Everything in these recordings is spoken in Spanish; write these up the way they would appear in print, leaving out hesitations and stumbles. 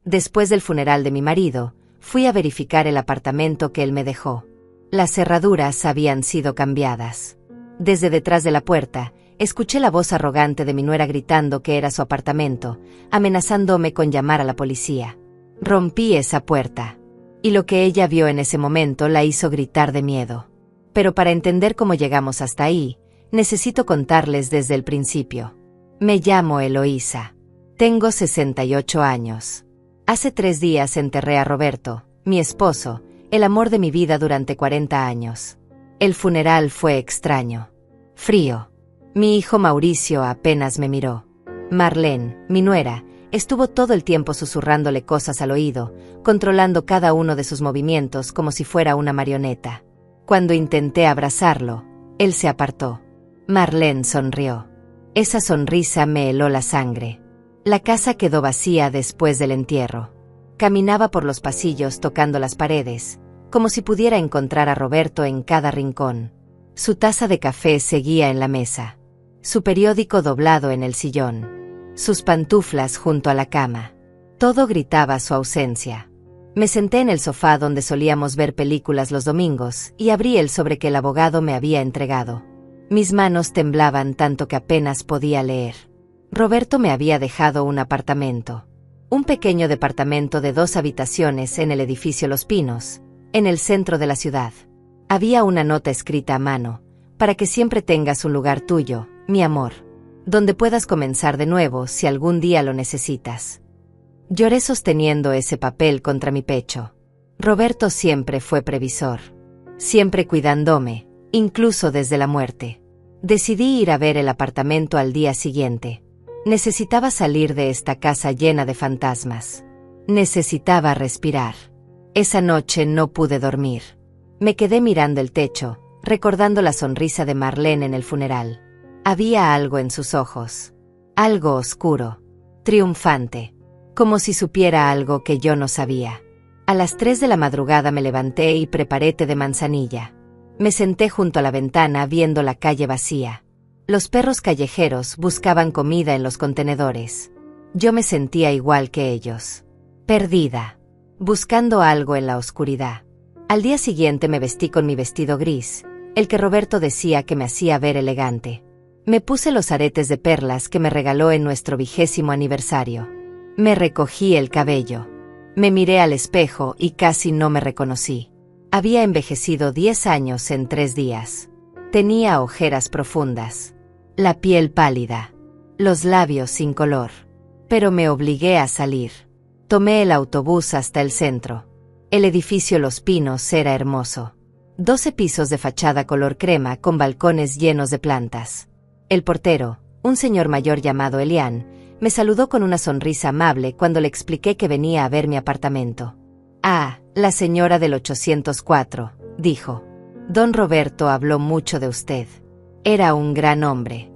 Después del funeral de mi marido, fui a verificar el apartamento que él me dejó. Las cerraduras habían sido cambiadas. Desde detrás de la puerta, escuché la voz arrogante de mi nuera gritando que era su apartamento, amenazándome con llamar a la policía. Rompí esa puerta. Y lo que ella vio en ese momento la hizo gritar de miedo. Pero para entender cómo llegamos hasta ahí, necesito contarles desde el principio. Me llamo Eloísa. Tengo 68 años. Hace 3 días enterré a Roberto, mi esposo, el amor de mi vida durante 40 años. El funeral fue extraño. Frío. Mi hijo Mauricio apenas me miró. Marlene, mi nuera, estuvo todo el tiempo susurrándole cosas al oído, controlando cada uno de sus movimientos como si fuera una marioneta. Cuando intenté abrazarlo, él se apartó. Marlene sonrió. Esa sonrisa me heló la sangre. La casa quedó vacía después del entierro. Caminaba por los pasillos tocando las paredes, como si pudiera encontrar a Roberto en cada rincón. Su taza de café seguía en la mesa. Su periódico doblado en el sillón. Sus pantuflas junto a la cama. Todo gritaba su ausencia. Me senté en el sofá donde solíamos ver películas los domingos y abrí el sobre que el abogado me había entregado. Mis manos temblaban tanto que apenas podía leer. Roberto me había dejado un apartamento. Un pequeño departamento de 2 habitaciones en el edificio Los Pinos, en el centro de la ciudad. Había una nota escrita a mano, para que siempre tengas un lugar tuyo, mi amor, donde puedas comenzar de nuevo si algún día lo necesitas. Lloré sosteniendo ese papel contra mi pecho. Roberto siempre fue previsor. Siempre cuidándome, incluso desde la muerte. Decidí ir a ver el apartamento al día siguiente. Necesitaba salir de esta casa llena de fantasmas. Necesitaba respirar. Esa noche no pude dormir. Me quedé mirando el techo, recordando la sonrisa de Marlene en el funeral. Había algo en sus ojos. Algo oscuro. Triunfante. Como si supiera algo que yo no sabía. A las 3 de la madrugada me levanté y preparé té de manzanilla. Me senté junto a la ventana viendo la calle vacía. Los perros callejeros buscaban comida en los contenedores. Yo me sentía igual que ellos. Perdida. Buscando algo en la oscuridad. Al día siguiente me vestí con mi vestido gris, el que Roberto decía que me hacía ver elegante. Me puse los aretes de perlas que me regaló en nuestro 20º aniversario. Me recogí el cabello. Me miré al espejo y casi no me reconocí. Había envejecido 10 años en 3 días. Tenía ojeras profundas. La piel pálida. Los labios sin color. Pero me obligué a salir. Tomé el autobús hasta el centro. El edificio Los Pinos era hermoso. 12 pisos de fachada color crema con balcones llenos de plantas. El portero, un señor mayor llamado Elian, me saludó con una sonrisa amable cuando le expliqué que venía a ver mi apartamento. «Ah, la señora del 804», dijo. «Don Roberto habló mucho de usted. Era un gran hombre».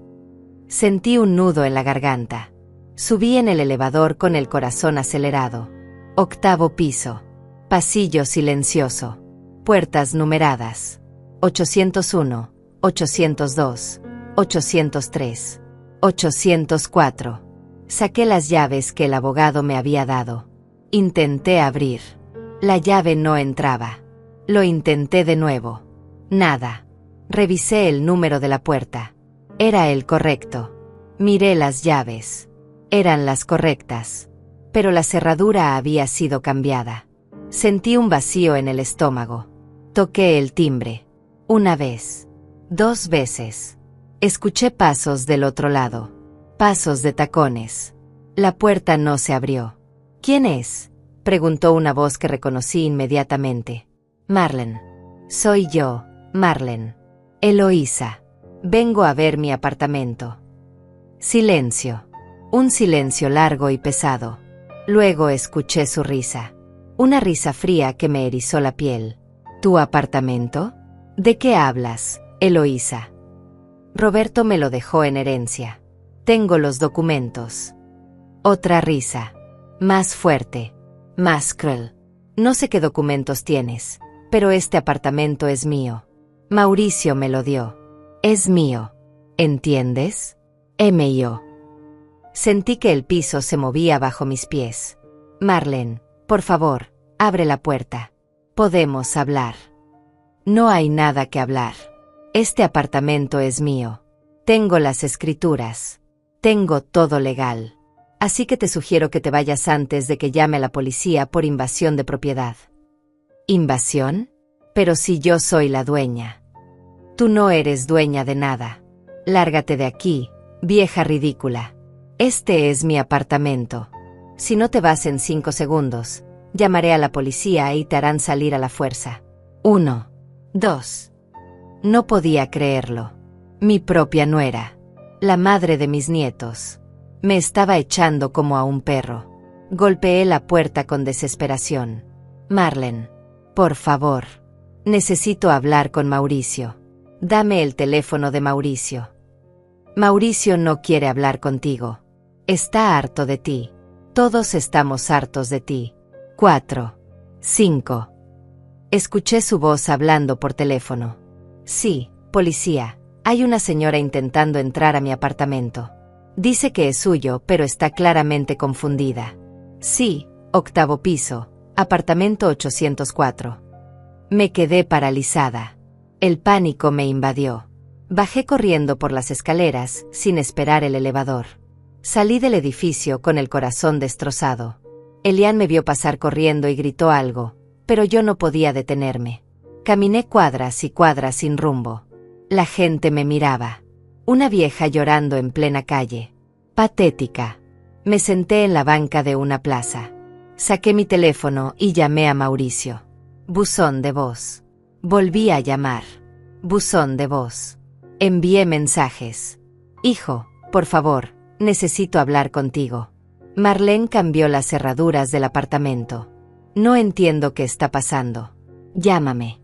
Sentí un nudo en la garganta. Subí en el elevador con el corazón acelerado. 8º piso. Pasillo silencioso. Puertas numeradas. 801, 802, 803, 804. Saqué las llaves que el abogado me había dado. Intenté abrir. La llave no entraba. Lo intenté de nuevo. Nada. Revisé el número de la puerta. Era el correcto. Miré las llaves. Eran las correctas. Pero la cerradura había sido cambiada. Sentí un vacío en el estómago. Toqué el timbre. 1 vez. 2 veces. Escuché pasos del otro lado. Pasos de tacones. La puerta no se abrió. «¿Quién es?», preguntó una voz que reconocí inmediatamente. «Marlene». «Soy yo, Marlene. Eloísa. Vengo a ver mi apartamento». Silencio. Un silencio largo y pesado. Luego escuché su risa. Una risa fría que me erizó la piel. «¿Tu apartamento? ¿De qué hablas, Eloísa?» «Roberto me lo dejó en herencia. Tengo los documentos». Otra risa. Más fuerte. Más cruel. «No sé qué documentos tienes, pero este apartamento es mío. Mauricio me lo dio. Es mío. ¿Entiendes? M.I.O.». Sentí que el piso se movía bajo mis pies. Marlene, por favor, abre la puerta. Podemos hablar. No hay nada que hablar. Este apartamento es mío. Tengo las escrituras. Tengo todo legal. Así que te sugiero que te vayas antes de que llame a la policía por invasión de propiedad. ¿Invasión? Pero si yo soy la dueña. Tú no eres dueña de nada. Lárgate de aquí, vieja ridícula. Este es mi apartamento. Si no te vas en 5 segundos, llamaré a la policía y te harán salir a la fuerza. 1, 2. No podía creerlo. Mi propia nuera, la madre de mis nietos, me estaba echando como a un perro. Golpeé la puerta con desesperación. Marlene, por favor. Necesito hablar con Mauricio. Dame el teléfono de Mauricio. Mauricio no quiere hablar contigo. Está harto de ti. Todos estamos hartos de ti. 4, 5. Escuché su voz hablando por teléfono. Sí, policía. Hay una señora intentando entrar a mi apartamento. Dice que es suyo, pero está claramente confundida. Sí, 8º piso, apartamento 804. Me quedé paralizada. El pánico me invadió. Bajé corriendo por las escaleras, sin esperar el elevador. Salí del edificio con el corazón destrozado. Elian me vio pasar corriendo y gritó algo, pero yo no podía detenerme. Caminé cuadras y cuadras sin rumbo. La gente me miraba. Una vieja llorando en plena calle. Patética. Me senté en la banca de una plaza. Saqué mi teléfono y llamé a Mauricio. Buzón de voz. Volví a llamar. Buzón de voz. Envié mensajes. Hijo, por favor, necesito hablar contigo. Marlene cambió las cerraduras del apartamento. No entiendo qué está pasando. Llámame.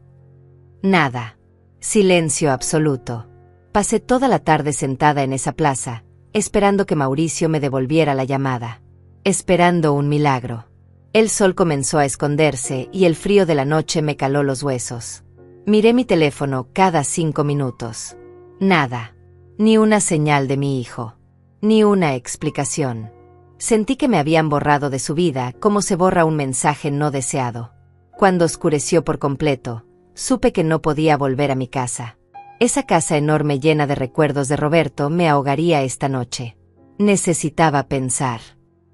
Nada. Silencio absoluto. Pasé toda la tarde sentada en esa plaza, esperando que Mauricio me devolviera la llamada. Esperando un milagro. El sol comenzó a esconderse y el frío de la noche me caló los huesos. Miré mi teléfono cada 5 minutos. Nada. Ni una señal de mi hijo. Ni una explicación. Sentí que me habían borrado de su vida como se borra un mensaje no deseado. Cuando oscureció por completo, supe que no podía volver a mi casa. Esa casa enorme llena de recuerdos de Roberto me ahogaría esta noche. Necesitaba pensar.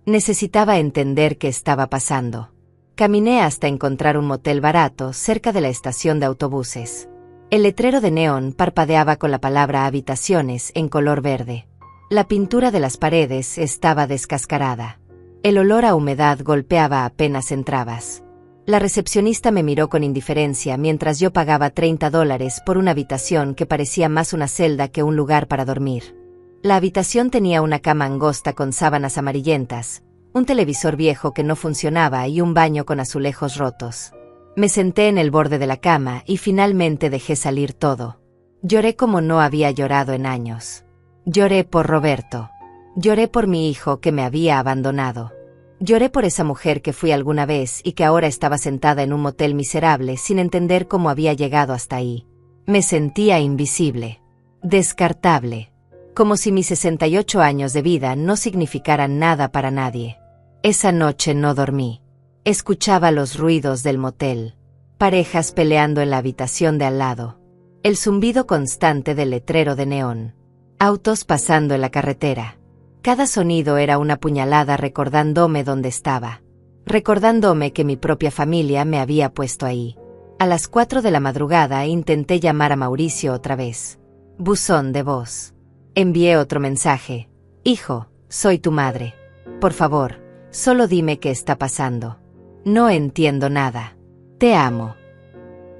Necesitaba entender qué estaba pasando. Caminé hasta encontrar un motel barato cerca de la estación de autobuses. El letrero de neón parpadeaba con la palabra habitaciones en color verde. La pintura de las paredes estaba descascarada. El olor a humedad golpeaba apenas entrabas. La recepcionista me miró con indiferencia mientras yo pagaba $30 por una habitación que parecía más una celda que un lugar para dormir. La habitación tenía una cama angosta con sábanas amarillentas, un televisor viejo que no funcionaba y un baño con azulejos rotos. Me senté en el borde de la cama y finalmente dejé salir todo. Lloré como no había llorado en años. Lloré por Roberto. Lloré por mi hijo que me había abandonado. Lloré por esa mujer que fui alguna vez y que ahora estaba sentada en un motel miserable sin entender cómo había llegado hasta ahí. Me sentía invisible, descartable, como si mis 68 años de vida no significaran nada para nadie. Esa noche no dormí. Escuchaba los ruidos del motel, parejas peleando en la habitación de al lado, el zumbido constante del letrero de neón, autos pasando en la carretera. Cada sonido era una puñalada recordándome dónde estaba, recordándome que mi propia familia me había puesto ahí. A las 4 de la madrugada intenté llamar a Mauricio otra vez. Buzón de voz. Envié otro mensaje. Hijo, soy tu madre. Por favor, solo dime qué está pasando. No entiendo nada. Te amo.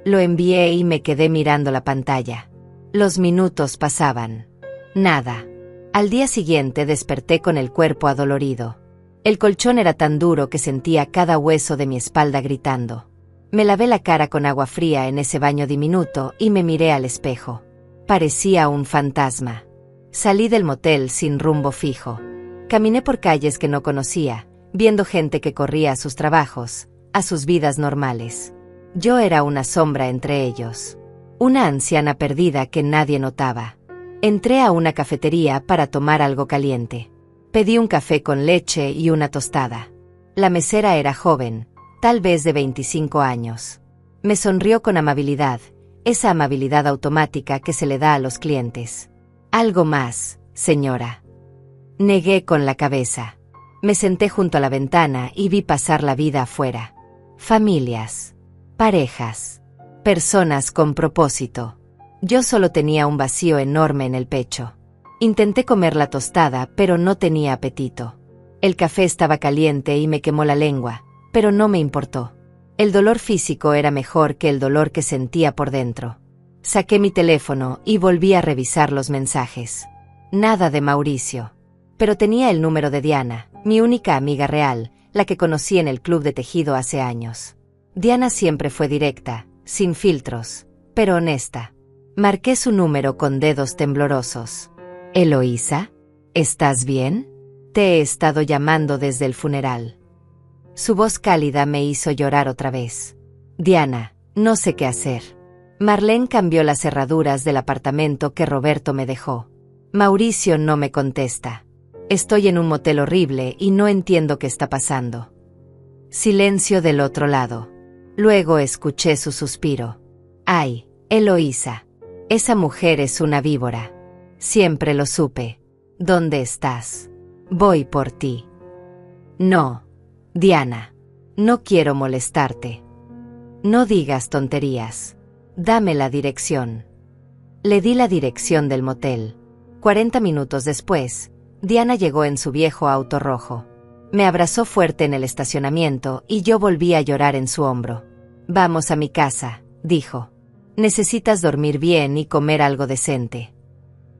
Lo envié y me quedé mirando la pantalla. Los minutos pasaban. Nada. Al día siguiente desperté con el cuerpo adolorido. El colchón era tan duro que sentía cada hueso de mi espalda gritando. Me lavé la cara con agua fría en ese baño diminuto y me miré al espejo. Parecía un fantasma. Salí del motel sin rumbo fijo. Caminé por calles que no conocía, viendo gente que corría a sus trabajos, a sus vidas normales. Yo era una sombra entre ellos. Una anciana perdida que nadie notaba. Entré a una cafetería para tomar algo caliente. Pedí un café con leche y una tostada. La mesera era joven, tal vez de 25 años. Me sonrió con amabilidad, esa amabilidad automática que se le da a los clientes. «Algo más, señora». Negué con la cabeza. Me senté junto a la ventana y vi pasar la vida afuera. Familias, parejas, personas con propósito. Yo solo tenía un vacío enorme en el pecho. Intenté comer la tostada, pero no tenía apetito. El café estaba caliente y me quemó la lengua, pero no me importó. El dolor físico era mejor que el dolor que sentía por dentro. Saqué mi teléfono y volví a revisar los mensajes. Nada de Mauricio. Pero tenía el número de Diana, mi única amiga real, la que conocí en el club de tejido hace años. Diana siempre fue directa, sin filtros, pero honesta. Marqué su número con dedos temblorosos. «Eloísa, ¿estás bien? Te he estado llamando desde el funeral». Su voz cálida me hizo llorar otra vez. «Diana, no sé qué hacer. Marlene cambió las cerraduras del apartamento que Roberto me dejó. Mauricio no me contesta. Estoy en un motel horrible y no entiendo qué está pasando». Silencio del otro lado. Luego escuché su suspiro. «Ay, Eloísa, esa mujer es una víbora. Siempre lo supe. ¿Dónde estás? Voy por ti». «No, Diana. No quiero molestarte. No digas tonterías. Dame la dirección». Le di la dirección del motel. 40 minutos después, Diana llegó en su viejo auto rojo. Me abrazó fuerte en el estacionamiento y yo volví a llorar en su hombro. «Vamos a mi casa», dijo. «Necesitas dormir bien y comer algo decente».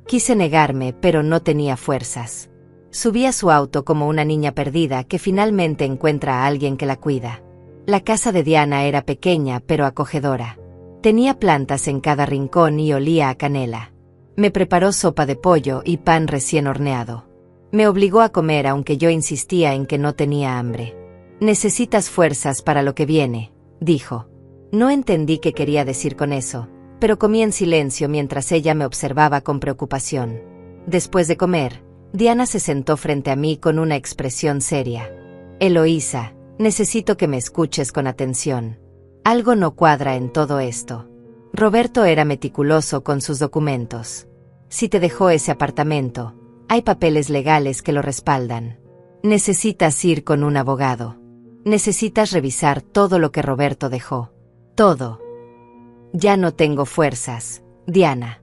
Quise negarme, pero no tenía fuerzas. Subí a su auto como una niña perdida que finalmente encuentra a alguien que la cuida. La casa de Diana era pequeña pero acogedora. Tenía plantas en cada rincón y olía a canela. Me preparó sopa de pollo y pan recién horneado. Me obligó a comer aunque yo insistía en que no tenía hambre. «Necesitas fuerzas para lo que viene», dijo. No entendí qué quería decir con eso, pero comí en silencio mientras ella me observaba con preocupación. Después de comer, Diana se sentó frente a mí con una expresión seria. «Eloísa, necesito que me escuches con atención. Algo no cuadra en todo esto. Roberto era meticuloso con sus documentos. Si te dejó ese apartamento, hay papeles legales que lo respaldan. Necesitas ir con un abogado. Necesitas revisar todo lo que Roberto dejó. Todo». «Ya no tengo fuerzas, Diana».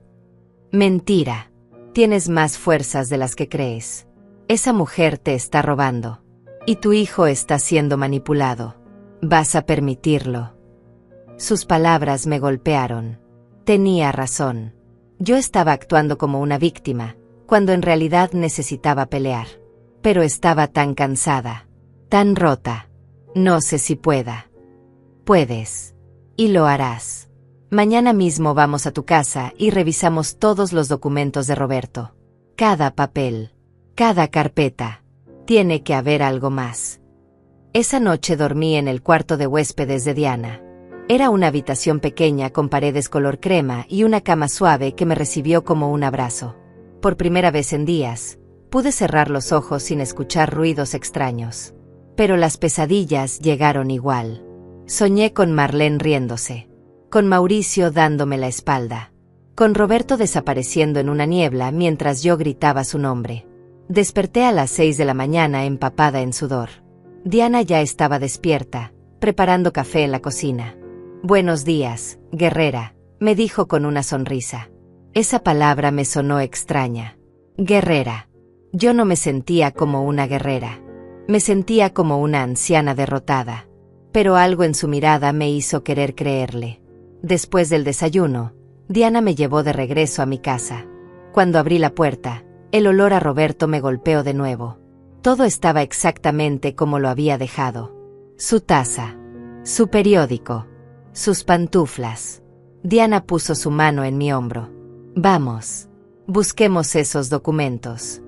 «Mentira. Tienes más fuerzas de las que crees. Esa mujer te está robando. Y tu hijo está siendo manipulado. ¿Vas a permitirlo?». Sus palabras me golpearon. Tenía razón. Yo estaba actuando como una víctima, cuando en realidad necesitaba pelear. Pero estaba tan cansada, tan rota. No sé si pueda. «Puedes. Y lo harás. Mañana mismo vamos a tu casa y revisamos todos los documentos de Roberto. Cada papel, cada carpeta. Tiene que haber algo más». Esa noche dormí en el cuarto de huéspedes de Diana. Era una habitación pequeña con paredes color crema y una cama suave que me recibió como un abrazo. Por primera vez en días, pude cerrar los ojos sin escuchar ruidos extraños. Pero las pesadillas llegaron igual. Soñé con Marlene riéndose, con Mauricio dándome la espalda, con Roberto desapareciendo en una niebla mientras yo gritaba su nombre. Desperté a las 6 de la mañana empapada en sudor. Diana ya estaba despierta, preparando café en la cocina. «Buenos días, guerrera», me dijo con una sonrisa. Esa palabra me sonó extraña. Guerrera. Yo no me sentía como una guerrera. Me sentía como una anciana derrotada. Pero algo en su mirada me hizo querer creerle. Después del desayuno, Diana me llevó de regreso a mi casa. Cuando abrí la puerta, el olor a Roberto me golpeó de nuevo. Todo estaba exactamente como lo había dejado. Su taza, su periódico, sus pantuflas. Diana puso su mano en mi hombro. «Vamos. Busquemos esos documentos».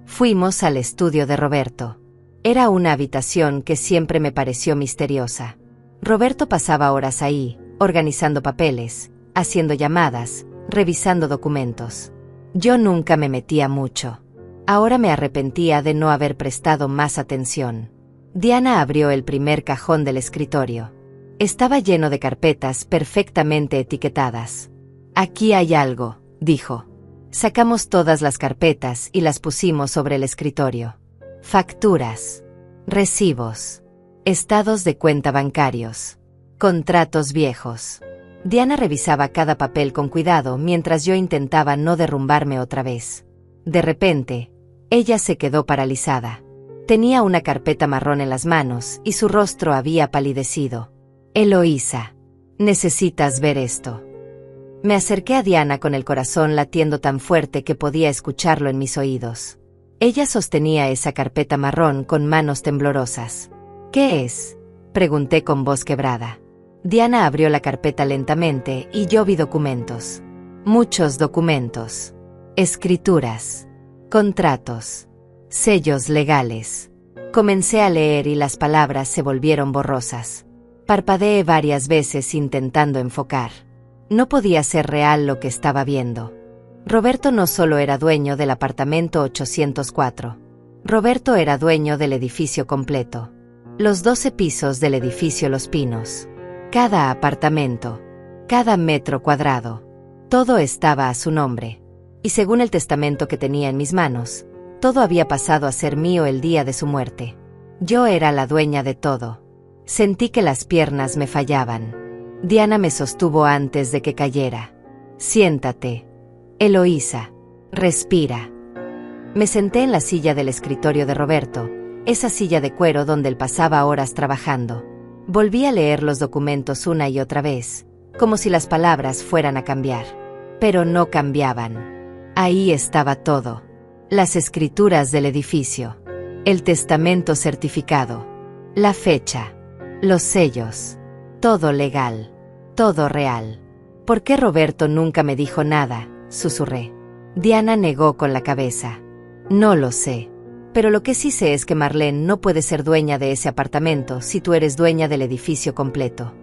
Fuimos al estudio de Roberto. Era una habitación que siempre me pareció misteriosa. Roberto pasaba horas ahí, organizando papeles, haciendo llamadas, revisando documentos. Yo nunca me metía mucho. Ahora me arrepentía de no haber prestado más atención. Diana abrió el primer cajón del escritorio. Estaba lleno de carpetas perfectamente etiquetadas. «Aquí hay algo», dijo. Sacamos todas las carpetas y las pusimos sobre el escritorio. Facturas, recibos, estados de cuenta bancarios, contratos viejos. Diana revisaba cada papel con cuidado mientras yo intentaba no derrumbarme otra vez. De repente, ella se quedó paralizada. Tenía una carpeta marrón en las manos y su rostro había palidecido. «Eloísa, necesitas ver esto». Me acerqué a Diana con el corazón latiendo tan fuerte que podía escucharlo en mis oídos. Ella sostenía esa carpeta marrón con manos temblorosas. «¿Qué es?», pregunté con voz quebrada. Diana abrió la carpeta lentamente y yo vi documentos. Muchos documentos. Escrituras. Contratos. Sellos legales. Comencé a leer y las palabras se volvieron borrosas. Parpadeé varias veces intentando enfocar. No podía ser real lo que estaba viendo. Roberto no solo era dueño del apartamento 804. Roberto era dueño del edificio completo. Los 12 pisos del edificio Los Pinos. Cada apartamento. Cada metro cuadrado. Todo estaba a su nombre. Y según el testamento que tenía en mis manos, todo había pasado a ser mío el día de su muerte. Yo era la dueña de todo. Sentí que las piernas me fallaban. Diana me sostuvo antes de que cayera. «Siéntate, Eloísa. Respira». Me senté en la silla del escritorio de Roberto, esa silla de cuero donde él pasaba horas trabajando. Volví a leer los documentos una y otra vez, como si las palabras fueran a cambiar. Pero no cambiaban. Ahí estaba todo. Las escrituras del edificio. El testamento certificado. La fecha. Los sellos. Todo legal. Todo real. «¿Por qué Roberto nunca me dijo nada?», susurré. Diana negó con la cabeza. «No lo sé. Pero lo que sí sé es que Marlene no puede ser dueña de ese apartamento si tú eres dueña del edificio completo».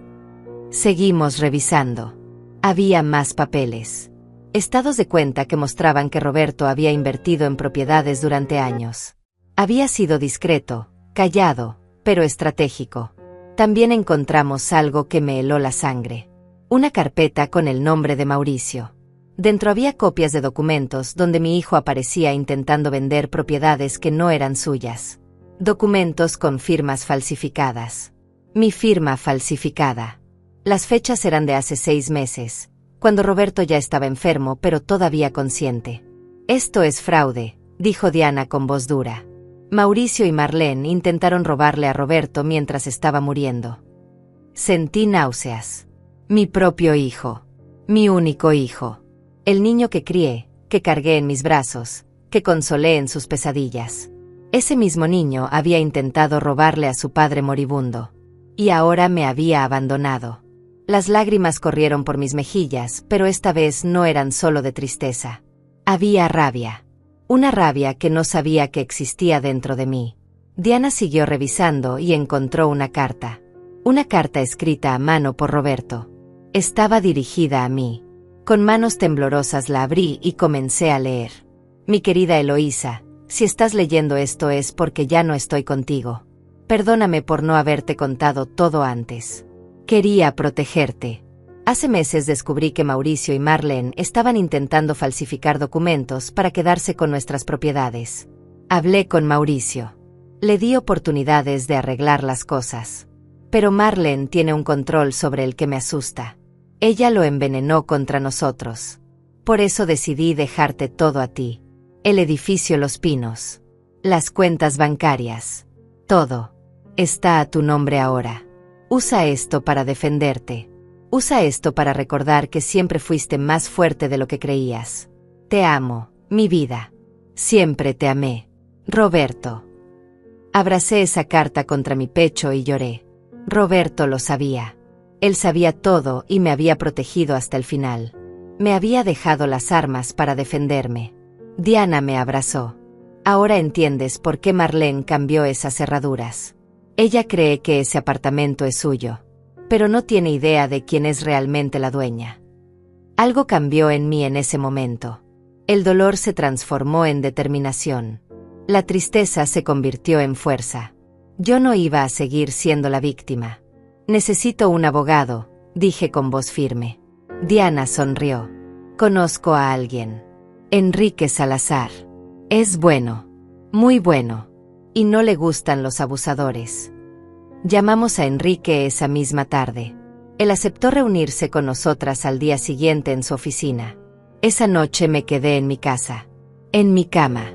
Seguimos revisando. Había más papeles. Estados de cuenta que mostraban que Roberto había invertido en propiedades durante años. Había sido discreto, callado, pero estratégico. También encontramos algo que me heló la sangre. Una carpeta con el nombre de Mauricio. Dentro había copias de documentos donde mi hijo aparecía intentando vender propiedades que no eran suyas. Documentos con firmas falsificadas. Mi firma falsificada. Las fechas eran de hace 6 meses, cuando Roberto ya estaba enfermo pero todavía consciente. «Esto es fraude», dijo Diana con voz dura. Mauricio y Marlene intentaron robarle a Roberto mientras estaba muriendo. Sentí náuseas. Mi propio hijo. Mi único hijo. El niño que crié, que cargué en mis brazos, que consolé en sus pesadillas. Ese mismo niño había intentado robarle a su padre moribundo. Y ahora me había abandonado. Las lágrimas corrieron por mis mejillas, pero esta vez no eran solo de tristeza. Había rabia. Una rabia que no sabía que existía dentro de mí. Diana siguió revisando y encontró una carta. Una carta escrita a mano por Roberto. Estaba dirigida a mí. Con manos temblorosas la abrí y comencé a leer. «Mi querida Eloísa, si estás leyendo esto es porque ya no estoy contigo. Perdóname por no haberte contado todo antes. Quería protegerte. Hace meses descubrí que Mauricio y Marlene estaban intentando falsificar documentos para quedarse con nuestras propiedades. Hablé con Mauricio. Le di oportunidades de arreglar las cosas. Pero Marlene tiene un control sobre el que me asusta. Ella lo envenenó contra nosotros. Por eso decidí dejarte todo a ti. El edificio Los Pinos. Las cuentas bancarias. Todo. Está a tu nombre ahora. Usa esto para defenderte. Usa esto para recordar que siempre fuiste más fuerte de lo que creías. Te amo, mi vida. Siempre te amé. Roberto». Abracé esa carta contra mi pecho y lloré. Roberto lo sabía. Él sabía todo y me había protegido hasta el final. Me había dejado las armas para defenderme. Diana me abrazó. «Ahora entiendes por qué Marlene cambió esas cerraduras. Ella cree que ese apartamento es suyo, pero no tiene idea de quién es realmente la dueña». Algo cambió en mí en ese momento. El dolor se transformó en determinación. La tristeza se convirtió en fuerza. Yo no iba a seguir siendo la víctima. Necesito un abogado, dije con voz firme. Diana sonrió. Conozco a alguien. Enrique Salazar. Es bueno. Muy bueno. Y no le gustan los abusadores. Llamamos a Enrique esa misma tarde. Él aceptó reunirse con nosotras al día siguiente en su oficina. Esa noche me quedé en mi casa. En mi cama.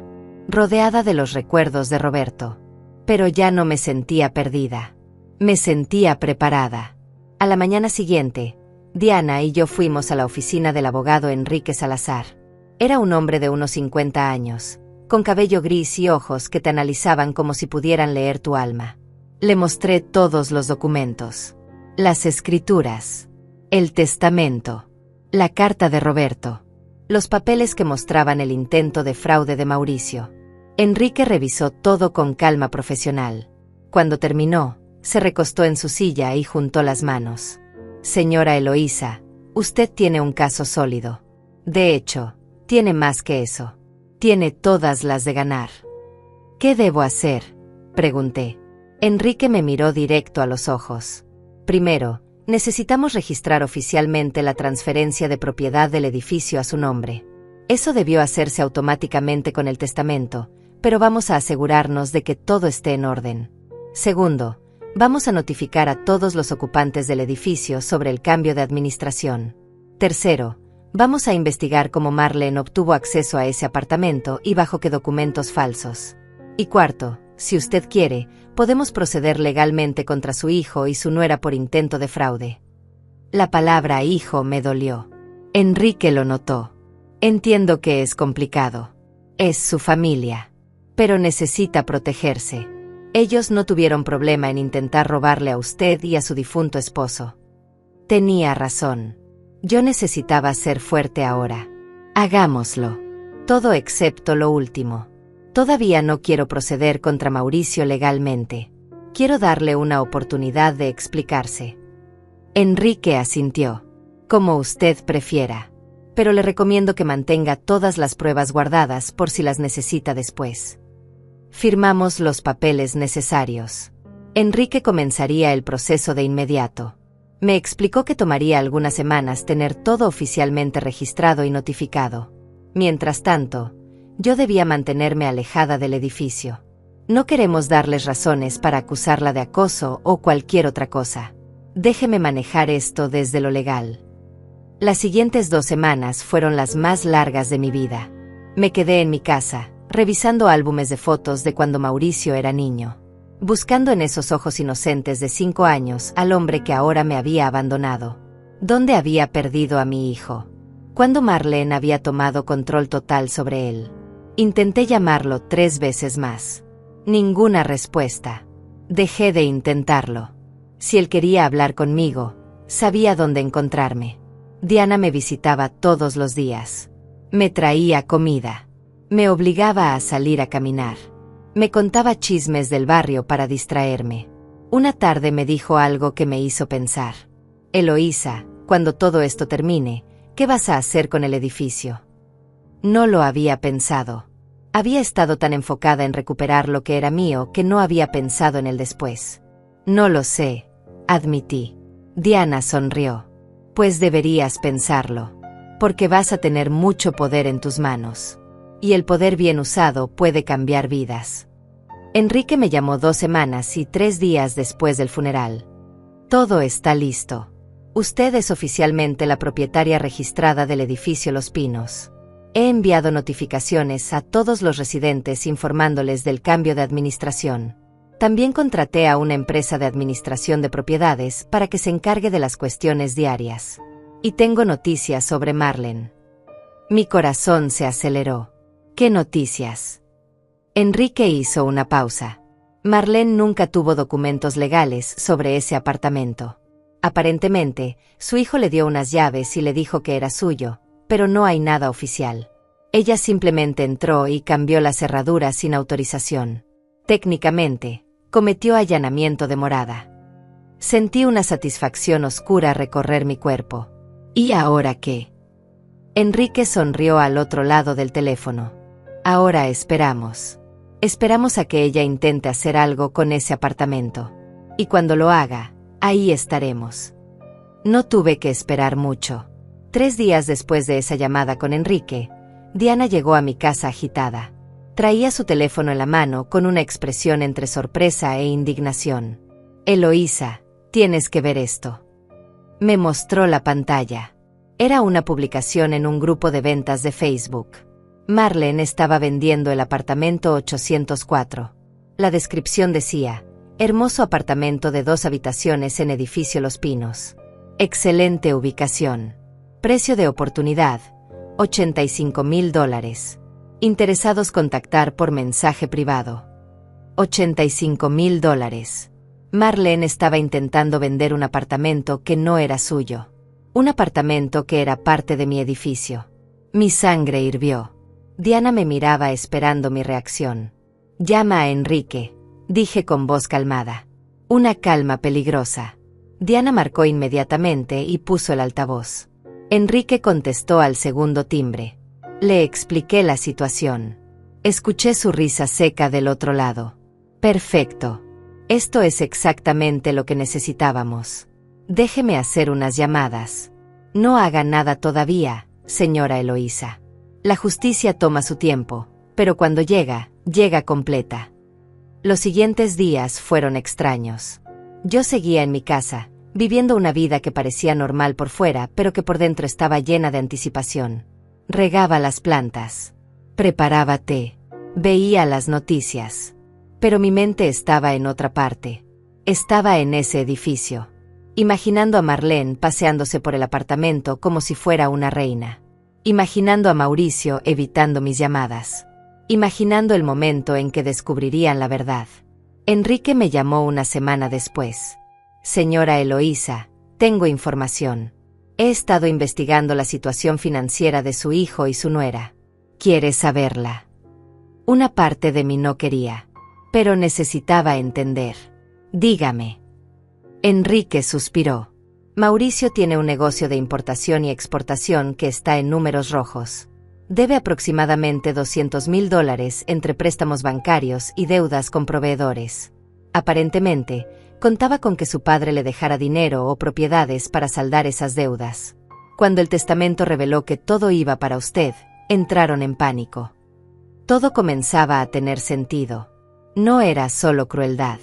Rodeada de los recuerdos de Roberto. Pero ya no me sentía perdida. Me sentía preparada. A la mañana siguiente, Diana y yo fuimos a la oficina del abogado Enrique Salazar. Era un hombre de unos 50 años, con cabello gris y ojos que te analizaban como si pudieran leer tu alma. Le mostré todos los documentos. Las escrituras. El testamento. La carta de Roberto. Los papeles que mostraban el intento de fraude de Mauricio. Enrique revisó todo con calma profesional. Cuando terminó, se recostó en su silla y juntó las manos. Señora Eloísa, usted tiene un caso sólido. De hecho, tiene más que eso. Tiene todas las de ganar. ¿Qué debo hacer?, pregunté. Enrique me miró directo a los ojos. Primero, necesitamos registrar oficialmente la transferencia de propiedad del edificio a su nombre. Eso debió hacerse automáticamente con el testamento, pero vamos a asegurarnos de que todo esté en orden. Segundo, vamos a notificar a todos los ocupantes del edificio sobre el cambio de administración. Tercero, vamos a investigar cómo Marlene obtuvo acceso a ese apartamento y bajo qué documentos falsos. Y cuarto, si usted quiere, podemos proceder legalmente contra su hijo y su nuera por intento de fraude. La palabra hijo me dolió. Enrique lo notó. Entiendo que es complicado. Es su familia. Pero necesita protegerse. Ellos no tuvieron problema en intentar robarle a usted y a su difunto esposo. Tenía razón. Yo necesitaba ser fuerte ahora. Hagámoslo. Todo excepto lo último. Todavía no quiero proceder contra Mauricio legalmente. Quiero darle una oportunidad de explicarse. Enrique asintió. Como usted prefiera. Pero le recomiendo que mantenga todas las pruebas guardadas por si las necesita después. Firmamos los papeles necesarios. Enrique comenzaría el proceso de inmediato. Me explicó que tomaría algunas semanas tener todo oficialmente registrado y notificado. Mientras tanto, yo debía mantenerme alejada del edificio. No queremos darles razones para acusarla de acoso o cualquier otra cosa. Déjeme manejar esto desde lo legal. Las siguientes 2 semanas fueron las más largas de mi vida. Me quedé en mi casa, revisando álbumes de fotos de cuando Mauricio era niño. Buscando en esos ojos inocentes de 5 años al hombre que ahora me había abandonado. ¿Dónde había perdido a mi hijo? ¿Cuándo Marlene había tomado control total sobre él? Intenté llamarlo 3 veces más. Ninguna respuesta. Dejé de intentarlo. Si él quería hablar conmigo, sabía dónde encontrarme. Diana me visitaba todos los días. Me traía comida. Me obligaba a salir a caminar. Me contaba chismes del barrio para distraerme. Una tarde me dijo algo que me hizo pensar. Eloísa, cuando todo esto termine, ¿qué vas a hacer con el edificio? No lo había pensado. Había estado tan enfocada en recuperar lo que era mío que no había pensado en el después. No lo sé, admití. Diana sonrió. Pues deberías pensarlo. Porque vas a tener mucho poder en tus manos. Y el poder bien usado puede cambiar vidas. Enrique me llamó 2 semanas y 3 días después del funeral. Todo está listo. Usted es oficialmente la propietaria registrada del edificio Los Pinos. He enviado notificaciones a todos los residentes informándoles del cambio de administración. También contraté a una empresa de administración de propiedades para que se encargue de las cuestiones diarias. Y tengo noticias sobre Marlene. Mi corazón se aceleró. ¿Qué noticias? Enrique hizo una pausa. Marlene nunca tuvo documentos legales sobre ese apartamento. Aparentemente, su hijo le dio unas llaves y le dijo que era suyo, pero no hay nada oficial. Ella simplemente entró y cambió la cerradura sin autorización. Técnicamente, cometió allanamiento de morada. Sentí una satisfacción oscura recorrer mi cuerpo. ¿Y ahora qué? Enrique sonrió al otro lado del teléfono. Ahora esperamos. Esperamos a que ella intente hacer algo con ese apartamento. Y cuando lo haga, ahí estaremos. No tuve que esperar mucho. 3 días después de esa llamada con Enrique, Diana llegó a mi casa agitada. Traía su teléfono en la mano con una expresión entre sorpresa e indignación. Eloísa, tienes que ver esto. Me mostró la pantalla. Era una publicación en un grupo de ventas de Facebook. Marlene estaba vendiendo el apartamento 804. La descripción decía: hermoso apartamento de 2 habitaciones en edificio Los Pinos. Excelente ubicación. Precio de oportunidad, $85,000. Interesados contactar por mensaje privado. $85,000. Marlene estaba intentando vender un apartamento que no era suyo. Un apartamento que era parte de mi edificio. Mi sangre hirvió. Diana me miraba esperando mi reacción. Llama a Enrique, dije con voz calmada. Una calma peligrosa. Diana marcó inmediatamente y puso el altavoz. Enrique contestó al segundo timbre. Le expliqué la situación. Escuché su risa seca del otro lado. Perfecto. Esto es exactamente lo que necesitábamos. Déjeme hacer unas llamadas. No haga nada todavía, señora Eloísa. La justicia toma su tiempo, pero cuando llega, llega completa. Los siguientes días fueron extraños. Yo seguía en mi casa, viviendo una vida que parecía normal por fuera, pero que por dentro estaba llena de anticipación. Regaba las plantas. Preparaba té. Veía las noticias. Pero mi mente estaba en otra parte. Estaba en ese edificio. Imaginando a Marlene paseándose por el apartamento como si fuera una reina. Imaginando a Mauricio evitando mis llamadas. Imaginando el momento en que descubrirían la verdad. Enrique me llamó una semana después. Señora Eloísa, tengo información. He estado investigando la situación financiera de su hijo y su nuera. ¿Quiere saberla? Una parte de mí no quería, pero necesitaba entender. Dígame. Enrique suspiró. Mauricio tiene un negocio de importación y exportación que está en números rojos. Debe aproximadamente $200,000 entre préstamos bancarios y deudas con proveedores. Aparentemente, contaba con que su padre le dejara dinero o propiedades para saldar esas deudas. Cuando el testamento reveló que todo iba para usted, entraron en pánico. Todo comenzaba a tener sentido. No era solo crueldad.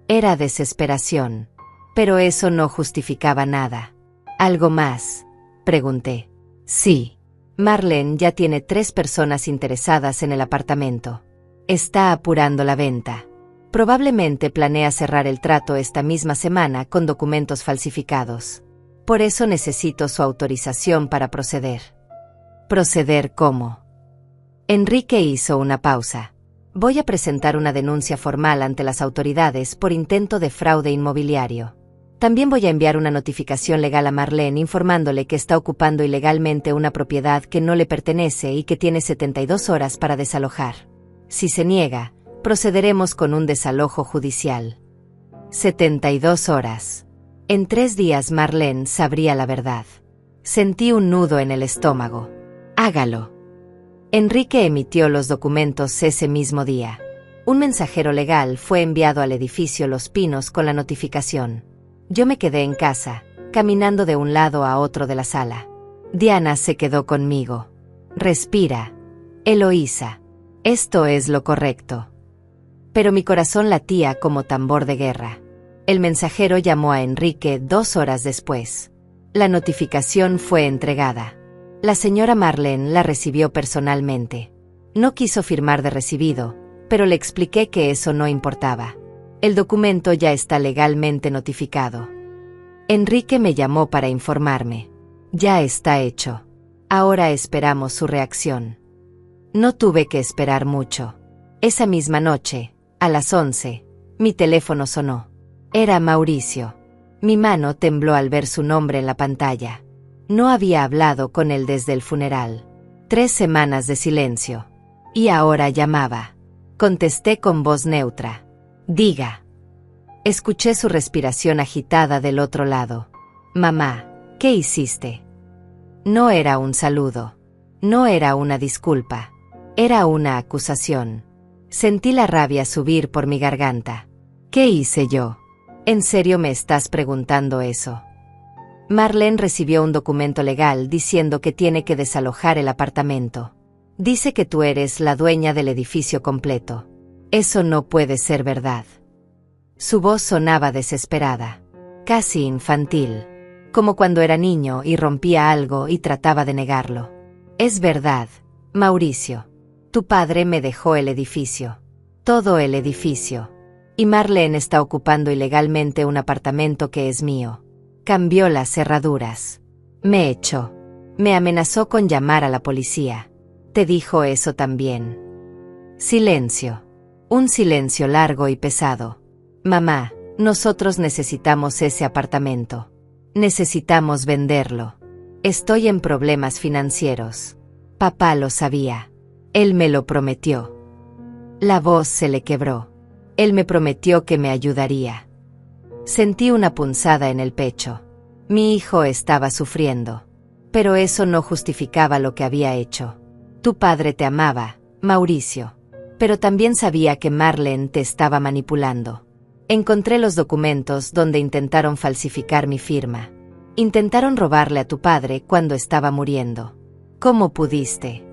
Era desesperación. Pero eso no justificaba nada. ¿Algo más?, pregunté. Sí. Marlene ya tiene 3 personas interesadas en el apartamento. Está apurando la venta. Probablemente planea cerrar el trato esta misma semana con documentos falsificados. Por eso necesito su autorización para proceder. ¿Proceder cómo? Enrique hizo una pausa. Voy a presentar una denuncia formal ante las autoridades por intento de fraude inmobiliario. También voy a enviar una notificación legal a Marlene informándole que está ocupando ilegalmente una propiedad que no le pertenece y que tiene 72 horas para desalojar. Si se niega, procederemos con un desalojo judicial. 72 horas. En 3 días Marlene sabría la verdad. Sentí un nudo en el estómago. Hágalo. Enrique emitió los documentos ese mismo día. Un mensajero legal fue enviado al edificio Los Pinos con la notificación. Yo me quedé en casa, caminando de un lado a otro de la sala. Diana se quedó conmigo. Respira, Eloísa. Esto es lo correcto. Pero mi corazón latía como tambor de guerra. El mensajero llamó a Enrique 2 horas después. La notificación fue entregada. La señora Marlene la recibió personalmente. No quiso firmar de recibido, pero le expliqué que eso no importaba. El documento ya está legalmente notificado. Enrique me llamó para informarme. Ya está hecho. Ahora esperamos su reacción. No tuve que esperar mucho. Esa misma noche, a las 11, mi teléfono sonó. Era Mauricio. Mi mano tembló al ver su nombre en la pantalla. No había hablado con él desde el funeral. 3 semanas de silencio. Y ahora llamaba. Contesté con voz neutra. Diga. Escuché su respiración agitada del otro lado. Mamá, ¿qué hiciste? No era un saludo. No era una disculpa. Era una acusación. Sentí la rabia subir por mi garganta. ¿Qué hice yo? ¿En serio me estás preguntando eso? Marlene recibió un documento legal diciendo que tiene que desalojar el apartamento. Dice que tú eres la dueña del edificio completo. Eso no puede ser verdad. Su voz sonaba desesperada, casi infantil, como cuando era niño y rompía algo y trataba de negarlo. Es verdad, Mauricio. Tu padre me dejó el edificio. Todo el edificio. Y Marlene está ocupando ilegalmente un apartamento que es mío. Cambió las cerraduras. Me echó. Me amenazó con llamar a la policía. ¿Te dijo eso también? Silencio. Un silencio largo y pesado. Mamá, nosotros necesitamos ese apartamento. Necesitamos venderlo. Estoy en problemas financieros. Papá lo sabía. Él me lo prometió. La voz se le quebró. Él me prometió que me ayudaría. Sentí una punzada en el pecho. Mi hijo estaba sufriendo. Pero eso no justificaba lo que había hecho. Tu padre te amaba, Mauricio. Pero también sabía que Marlene te estaba manipulando. Encontré los documentos donde intentaron falsificar mi firma. Intentaron robarle a tu padre cuando estaba muriendo. ¿Cómo pudiste?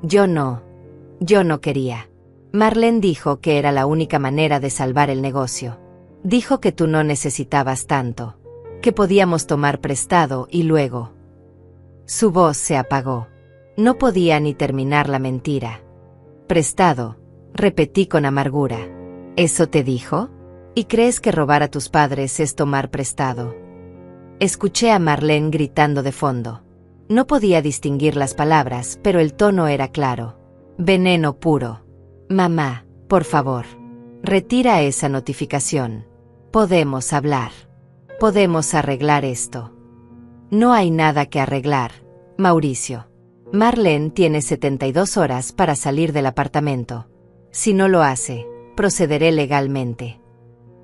Yo no quería. Marlene dijo que era la única manera de salvar el negocio. Dijo que tú no necesitabas tanto. Que podíamos tomar prestado y luego. Su voz se apagó. No podía ni terminar la mentira. Prestado, repetí con amargura. ¿Eso te dijo? ¿Y crees que robar a tus padres es tomar prestado? Escuché a Marlene gritando de fondo. No podía distinguir las palabras, pero el tono era claro. Veneno puro. Mamá, por favor. Retira esa notificación. Podemos hablar. Podemos arreglar esto. No hay nada que arreglar, Mauricio. Marlene tiene 72 horas para salir del apartamento. Si no lo hace, procederé legalmente.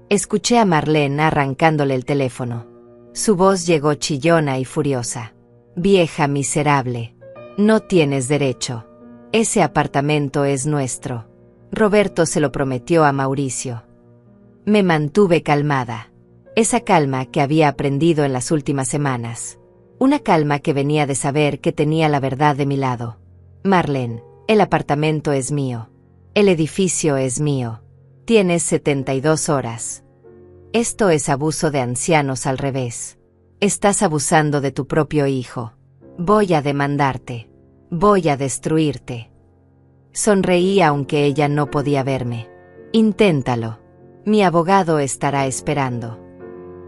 Escuché a Marlene arrancándole el teléfono. Su voz llegó chillona y furiosa. Vieja miserable. No tienes derecho. Ese apartamento es nuestro. Roberto se lo prometió a Mauricio. Me mantuve calmada. Esa calma que había aprendido en las últimas semanas. Una calma que venía de saber que tenía la verdad de mi lado. Marlene, el apartamento es mío. El edificio es mío. Tienes 72 horas. Esto es abuso de ancianos al revés. Estás abusando de tu propio hijo. Voy a demandarte. Voy a destruirte. Sonreí aunque ella no podía verme. Inténtalo. Mi abogado estará esperando.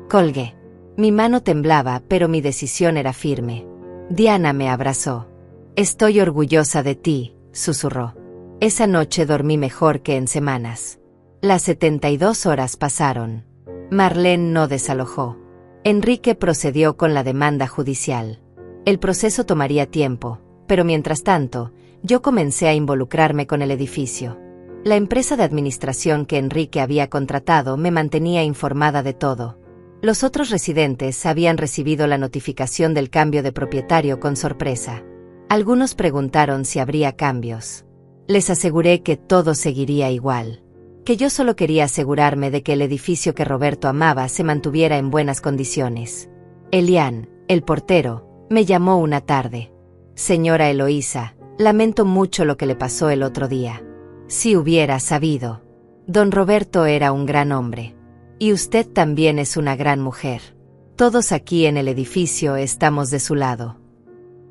Colgué. Mi mano temblaba, pero mi decisión era firme. Diana me abrazó. Estoy orgullosa de ti, susurró. Esa noche dormí mejor que en semanas. Las 72 horas pasaron. Marlene no desalojó. Enrique procedió con la demanda judicial. El proceso tomaría tiempo, pero mientras tanto, yo comencé a involucrarme con el edificio. La empresa de administración que Enrique había contratado me mantenía informada de todo. Los otros residentes habían recibido la notificación del cambio de propietario con sorpresa. Algunos preguntaron si habría cambios. Les aseguré que todo seguiría igual. Que yo solo quería asegurarme de que el edificio que Roberto amaba se mantuviera en buenas condiciones. Elian, el portero, me llamó una tarde. Señora Eloísa, lamento mucho lo que le pasó el otro día. Si hubiera sabido. Don Roberto era un gran hombre. Y usted también es una gran mujer. Todos aquí en el edificio estamos de su lado.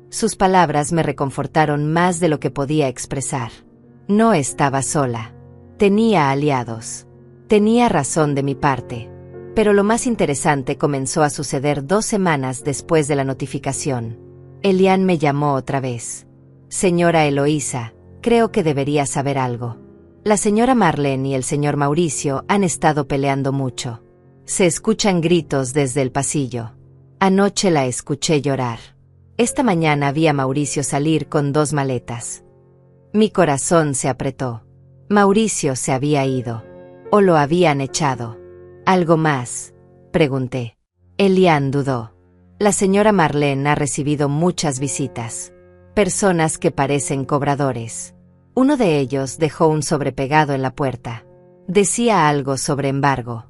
Sus palabras me reconfortaron más de lo que podía expresar. No estaba sola. Tenía aliados. Tenía razón de mi parte. Pero lo más interesante comenzó a suceder 2 semanas después de la notificación. Elian me llamó otra vez. Señora Eloísa, creo que debería saber algo. La señora Marlene y el señor Mauricio han estado peleando mucho. Se escuchan gritos desde el pasillo. Anoche la escuché llorar. Esta mañana vi a Mauricio salir con 2 maletas. Mi corazón se apretó. Mauricio se había ido. ¿O lo habían echado? ¿Algo más?, pregunté. Elian dudó. La señora Marlene ha recibido muchas visitas. Personas que parecen cobradores. Uno de ellos dejó un sobrepegado en la puerta. Decía algo sobre embargo.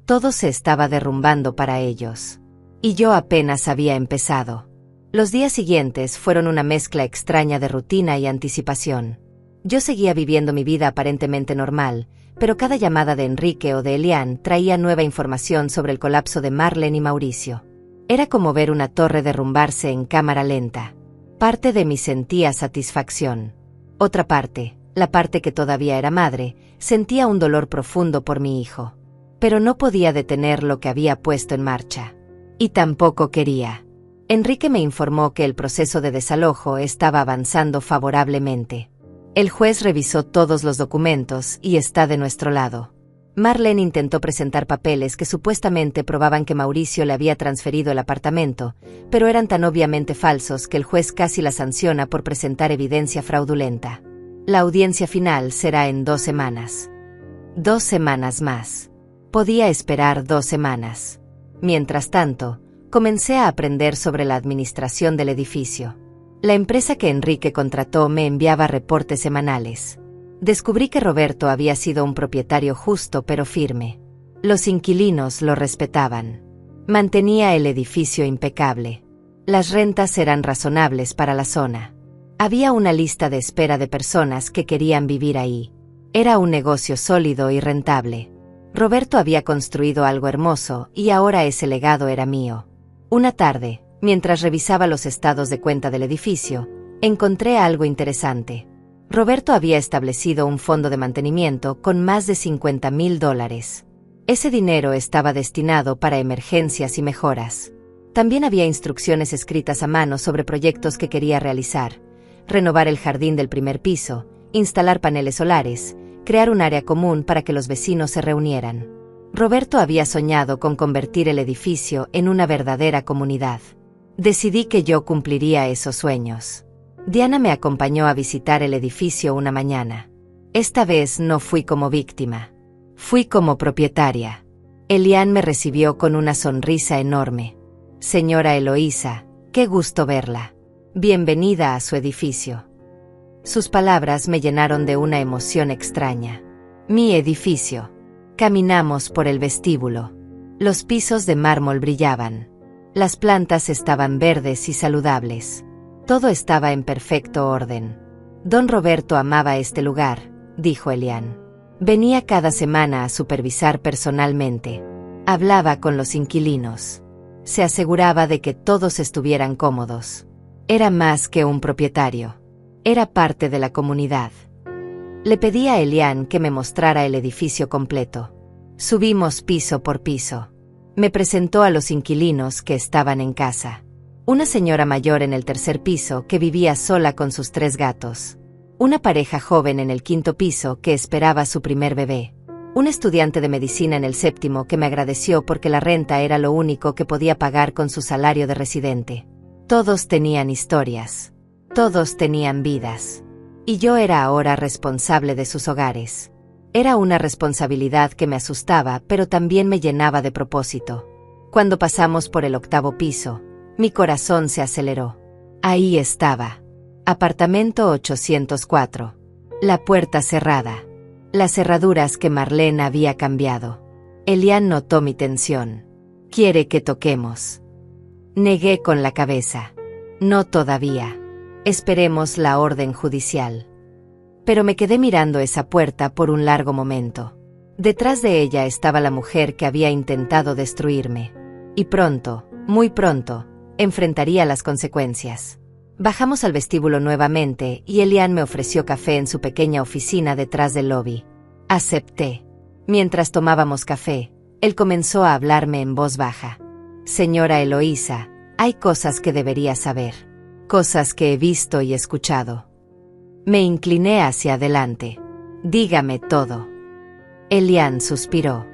Todo se estaba derrumbando para ellos. Y yo apenas había empezado. Los días siguientes fueron una mezcla extraña de rutina y anticipación. Yo seguía viviendo mi vida aparentemente normal, pero cada llamada de Enrique o de Elian traía nueva información sobre el colapso de Marlene y Mauricio. Era como ver una torre derrumbarse en cámara lenta. Parte de mí sentía satisfacción. Otra parte, la parte que todavía era madre, sentía un dolor profundo por mi hijo. Pero no podía detener lo que había puesto en marcha. Y tampoco quería. Enrique me informó que el proceso de desalojo estaba avanzando favorablemente. El juez revisó todos los documentos y está de nuestro lado. Marlene intentó presentar papeles que supuestamente probaban que Mauricio le había transferido el apartamento, pero eran tan obviamente falsos que el juez casi la sanciona por presentar evidencia fraudulenta. La audiencia final será en 2 semanas. 2 semanas más. Podía esperar 2 semanas. Mientras tanto, comencé a aprender sobre la administración del edificio. La empresa que Enrique contrató me enviaba reportes semanales. Descubrí que Roberto había sido un propietario justo pero firme. Los inquilinos lo respetaban. Mantenía el edificio impecable. Las rentas eran razonables para la zona. Había una lista de espera de personas que querían vivir ahí. Era un negocio sólido y rentable. Roberto había construido algo hermoso y ahora ese legado era mío. Una tarde, mientras revisaba los estados de cuenta del edificio, encontré algo interesante. Roberto había establecido un fondo de mantenimiento con más de $50,000. Ese dinero estaba destinado para emergencias y mejoras. También había instrucciones escritas a mano sobre proyectos que quería realizar: renovar el jardín del primer piso, instalar paneles solares, crear un área común para que los vecinos se reunieran. Roberto había soñado con convertir el edificio en una verdadera comunidad. Decidí que yo cumpliría esos sueños. Diana me acompañó a visitar el edificio una mañana. Esta vez no fui como víctima. Fui como propietaria. Elian me recibió con una sonrisa enorme. Señora Eloísa, qué gusto verla. Bienvenida a su edificio. Sus palabras me llenaron de una emoción extraña. Mi edificio. Caminamos por el vestíbulo. Los pisos de mármol brillaban. Las plantas estaban verdes y saludables. Todo estaba en perfecto orden. Don Roberto amaba este lugar, dijo Elian. Venía cada semana a supervisar personalmente. Hablaba con los inquilinos. Se aseguraba de que todos estuvieran cómodos. Era más que un propietario. Era parte de la comunidad. Le pedí a Elian que me mostrara el edificio completo. Subimos piso por piso. Me presentó a los inquilinos que estaban en casa. Una señora mayor en el 3er piso que vivía sola con sus 3 gatos. Una pareja joven en el 5º piso que esperaba su primer bebé. Un estudiante de medicina en el 7º que me agradeció porque la renta era lo único que podía pagar con su salario de residente. Todos tenían historias. Todos tenían vidas. Y yo era ahora responsable de sus hogares. Era una responsabilidad que me asustaba, pero también me llenaba de propósito. Cuando pasamos por el 8º piso, mi corazón se aceleró. Ahí estaba. Apartamento 804. La puerta cerrada. Las cerraduras que Marlene había cambiado. Elian notó mi tensión. ¿Quiere que toquemos? Negué con la cabeza. No todavía. Esperemos la orden judicial. Pero me quedé mirando esa puerta por un largo momento. Detrás de ella estaba la mujer que había intentado destruirme. Y pronto, muy pronto, enfrentaría las consecuencias. Bajamos al vestíbulo nuevamente y Elian me ofreció café en su pequeña oficina detrás del lobby. Acepté. Mientras tomábamos café, él comenzó a hablarme en voz baja. Señora Eloísa, hay cosas que debería saber. Cosas que he visto y escuchado. Me incliné hacia adelante. Dígame todo. Elian suspiró.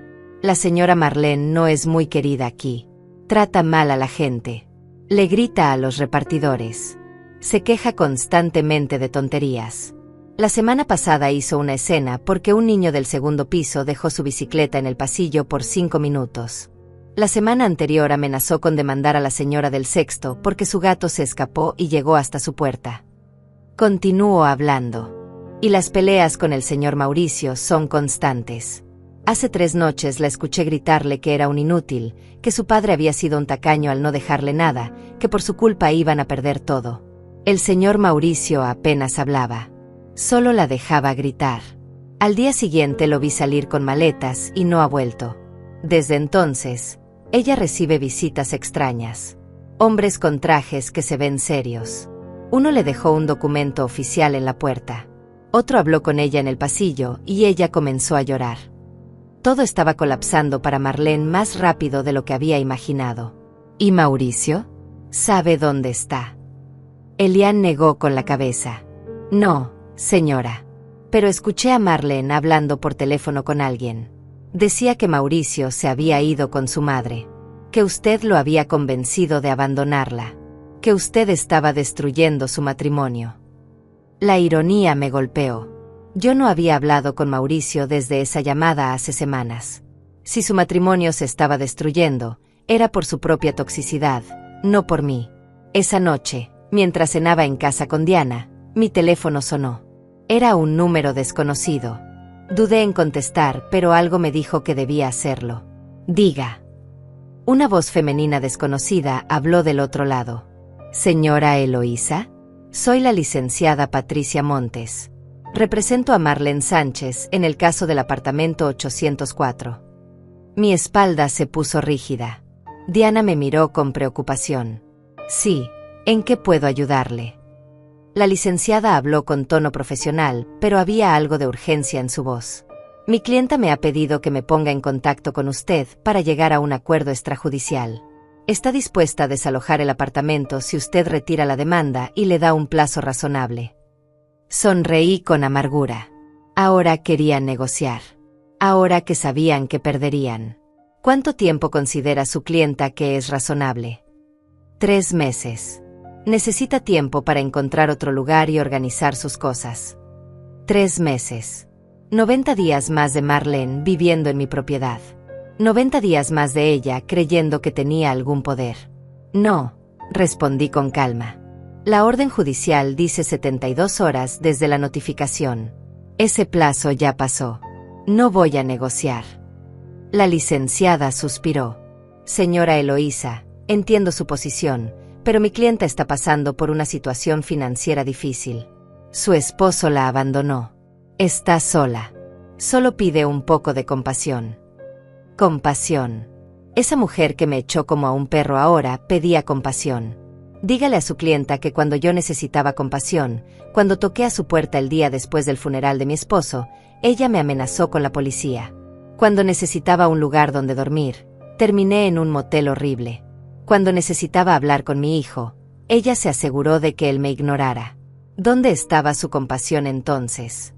La señora Marlene no es muy querida aquí. Trata mal a la gente. Le grita a los repartidores. Se queja constantemente de tonterías. La semana pasada hizo una escena porque un niño del 2º piso dejó su bicicleta en el pasillo por 5 minutos. La semana anterior amenazó con demandar a la señora del 6º porque su gato se escapó y llegó hasta su puerta. Continuó hablando. Y las peleas con el señor Mauricio son constantes. Hace 3 noches la escuché gritarle que era un inútil, que su padre había sido un tacaño al no dejarle nada, que por su culpa iban a perder todo. El señor Mauricio apenas hablaba. Solo la dejaba gritar. Al día siguiente lo vi salir con maletas y no ha vuelto. Desde entonces, ella recibe visitas extrañas. Hombres con trajes que se ven serios. Uno le dejó un documento oficial en la puerta. Otro habló con ella en el pasillo y ella comenzó a llorar. Todo estaba colapsando para Marlene más rápido de lo que había imaginado. ¿Y Mauricio? ¿Sabe dónde está? Eliane negó con la cabeza. No, señora. Pero escuché a Marlene hablando por teléfono con alguien. Decía que Mauricio se había ido con su madre. Que usted lo había convencido de abandonarla. Que usted estaba destruyendo su matrimonio. La ironía me golpeó. Yo no había hablado con Mauricio desde esa llamada hace semanas. Si su matrimonio se estaba destruyendo, era por su propia toxicidad, no por mí. Esa noche, mientras cenaba en casa con Diana, mi teléfono sonó. Era un número desconocido. Dudé en contestar, pero algo me dijo que debía hacerlo. Diga. Una voz femenina desconocida habló del otro lado. Señora Eloísa, soy la licenciada Patricia Montes. Represento a Marlene Sánchez en el caso del apartamento 804. Mi espalda se puso rígida. Diana me miró con preocupación. Sí, ¿en qué puedo ayudarle? La licenciada habló con tono profesional, pero había algo de urgencia en su voz. Mi clienta me ha pedido que me ponga en contacto con usted para llegar a un acuerdo extrajudicial. Está dispuesta a desalojar el apartamento si usted retira la demanda y le da un plazo razonable. Sonreí con amargura. Ahora querían negociar. Ahora que sabían que perderían. ¿Cuánto tiempo considera su clienta que es razonable? 3 meses. Necesita tiempo para encontrar otro lugar y organizar sus cosas. 3 meses. 90 días más de Marlene viviendo en mi propiedad. 90 días más de ella creyendo que tenía algún poder. No, respondí con calma. La orden judicial dice 72 horas desde la notificación. Ese plazo ya pasó. No voy a negociar. La licenciada suspiró. Señora Eloísa, entiendo su posición, pero mi clienta está pasando por una situación financiera difícil. Su esposo la abandonó. Está sola. Solo pide un poco de compasión. Compasión. Esa mujer que me echó como a un perro ahora pedía compasión. Dígale a su clienta que cuando yo necesitaba compasión, cuando toqué a su puerta el día después del funeral de mi esposo, ella me amenazó con la policía. Cuando necesitaba un lugar donde dormir, terminé en un motel horrible. Cuando necesitaba hablar con mi hijo, ella se aseguró de que él me ignorara. ¿Dónde estaba su compasión entonces?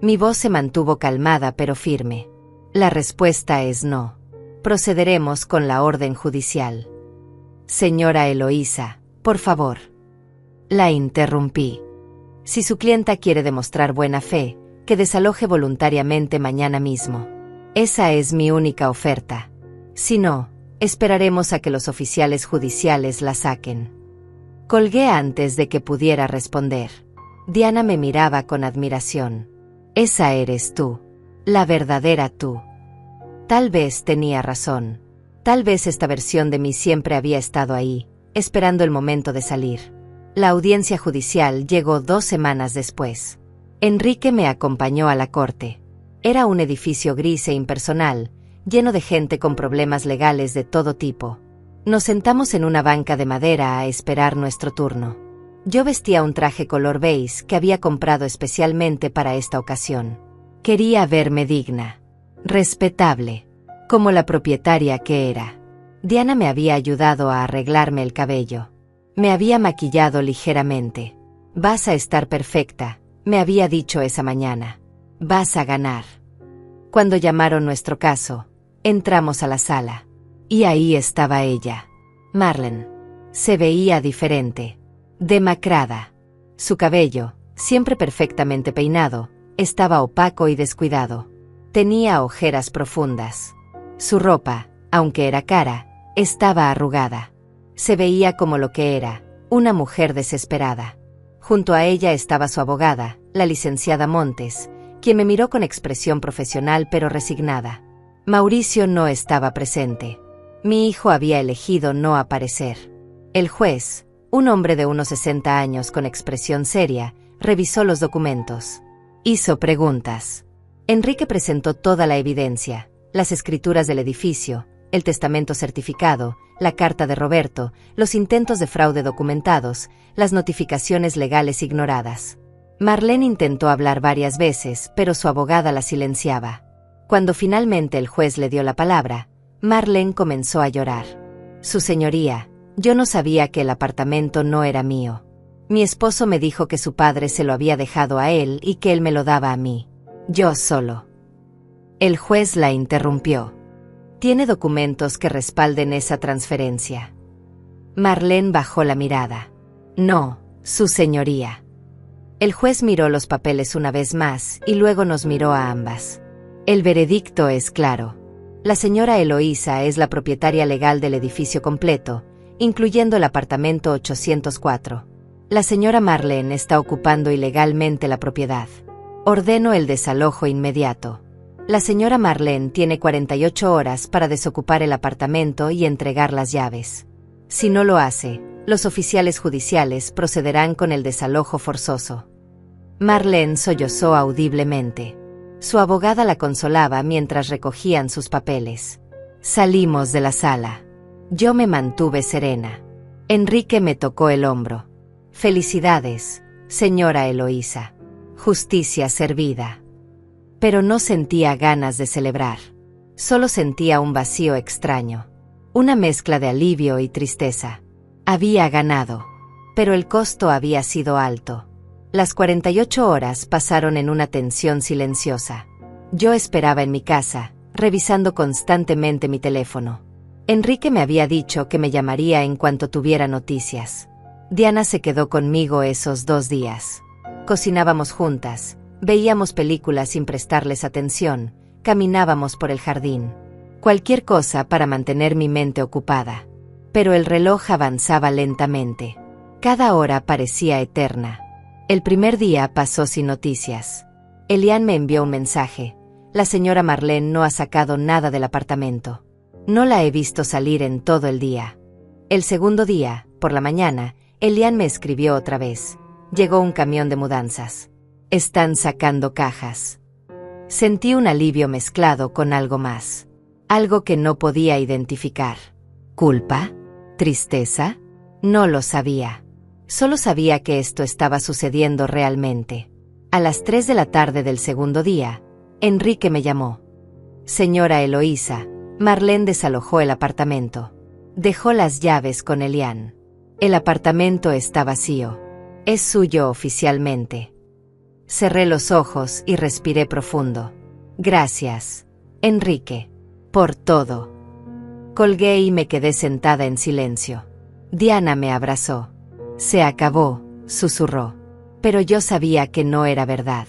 Mi voz se mantuvo calmada pero firme. La respuesta es no. Procederemos con la orden judicial. Señora Eloísa, por favor. La interrumpí. Si su clienta quiere demostrar buena fe, que desaloje voluntariamente mañana mismo. Esa es mi única oferta. Si no, esperaremos a que los oficiales judiciales la saquen. Colgué antes de que pudiera responder. Diana me miraba con admiración. Esa eres tú. La verdadera tú. Tal vez tenía razón. Tal vez esta versión de mí siempre había estado ahí, esperando el momento de salir. La audiencia judicial llegó 2 semanas después. Enrique me acompañó a la corte. Era un edificio gris e impersonal, lleno de gente con problemas legales de todo tipo. Nos sentamos en una banca de madera a esperar nuestro turno. Yo vestía un traje color beige que había comprado especialmente para esta ocasión. Quería verme digna, respetable, como la propietaria que era. Diana me había ayudado a arreglarme el cabello. Me había maquillado ligeramente. Vas a estar perfecta, me había dicho esa mañana. Vas a ganar. Cuando llamaron nuestro caso, entramos a la sala. Y ahí estaba ella. Marlene. Se veía diferente. Demacrada. Su cabello, siempre perfectamente peinado, estaba opaco y descuidado. Tenía ojeras profundas. Su ropa, aunque era cara, estaba arrugada. Se veía como lo que era, una mujer desesperada. Junto a ella estaba su abogada, la licenciada Montes, quien me miró con expresión profesional pero resignada. Mauricio no estaba presente. Mi hijo había elegido no aparecer. El juez, un hombre de unos 60 años con expresión seria, revisó los documentos. Hizo preguntas. Enrique presentó toda la evidencia, las escrituras del edificio, el testamento certificado, la carta de Roberto, los intentos de fraude documentados, las notificaciones legales ignoradas. Marlene intentó hablar varias veces, pero su abogada la silenciaba. Cuando finalmente el juez le dio la palabra, Marlene comenzó a llorar. Su señoría, yo no sabía que el apartamento no era mío. Mi esposo me dijo que su padre se lo había dejado a él y que él me lo daba a mí. Yo solo. El juez la interrumpió. ¿Tiene documentos que respalden esa transferencia? Marlene bajó la mirada. No, su señoría. El juez miró los papeles una vez más y luego nos miró a ambas. El veredicto es claro. La señora Eloísa es la propietaria legal del edificio completo, incluyendo el apartamento 804. La señora Marlene está ocupando ilegalmente la propiedad. Ordeno el desalojo inmediato. La señora Marlene tiene 48 horas para desocupar el apartamento y entregar las llaves. Si no lo hace, los oficiales judiciales procederán con el desalojo forzoso. Marlene sollozó audiblemente. Su abogada la consolaba mientras recogían sus papeles. Salimos de la sala. Yo me mantuve serena. Enrique me tocó el hombro. Felicidades, señora Eloísa. Justicia servida. Pero no sentía ganas de celebrar. Solo sentía un vacío extraño. Una mezcla de alivio y tristeza. Había ganado. Pero el costo había sido alto. Las 48 horas pasaron en una tensión silenciosa. Yo esperaba en mi casa, revisando constantemente mi teléfono. Enrique me había dicho que me llamaría en cuanto tuviera noticias. Diana se quedó conmigo esos 2 días. Cocinábamos juntas. Veíamos películas sin prestarles atención, caminábamos por el jardín. Cualquier cosa para mantener mi mente ocupada. Pero el reloj avanzaba lentamente. Cada hora parecía eterna. El primer día pasó sin noticias. Elian me envió un mensaje. La señora Marlene no ha sacado nada del apartamento. No la he visto salir en todo el día. El segundo día, por la mañana, Elian me escribió otra vez. Llegó un camión de mudanzas. Están sacando cajas. Sentí un alivio mezclado con algo más. Algo que no podía identificar. ¿Culpa? ¿Tristeza? No lo sabía. Solo sabía que esto estaba sucediendo realmente. A las 3 de la tarde del segundo día, Enrique me llamó. Señora Eloísa, Marlene desalojó el apartamento. Dejó las llaves con Elian. El apartamento está vacío. Es suyo oficialmente. Cerré los ojos y respiré profundo. Gracias, Enrique, por todo. Colgué y me quedé sentada en silencio. Diana me abrazó. Se acabó, susurró. Pero yo sabía que no era verdad.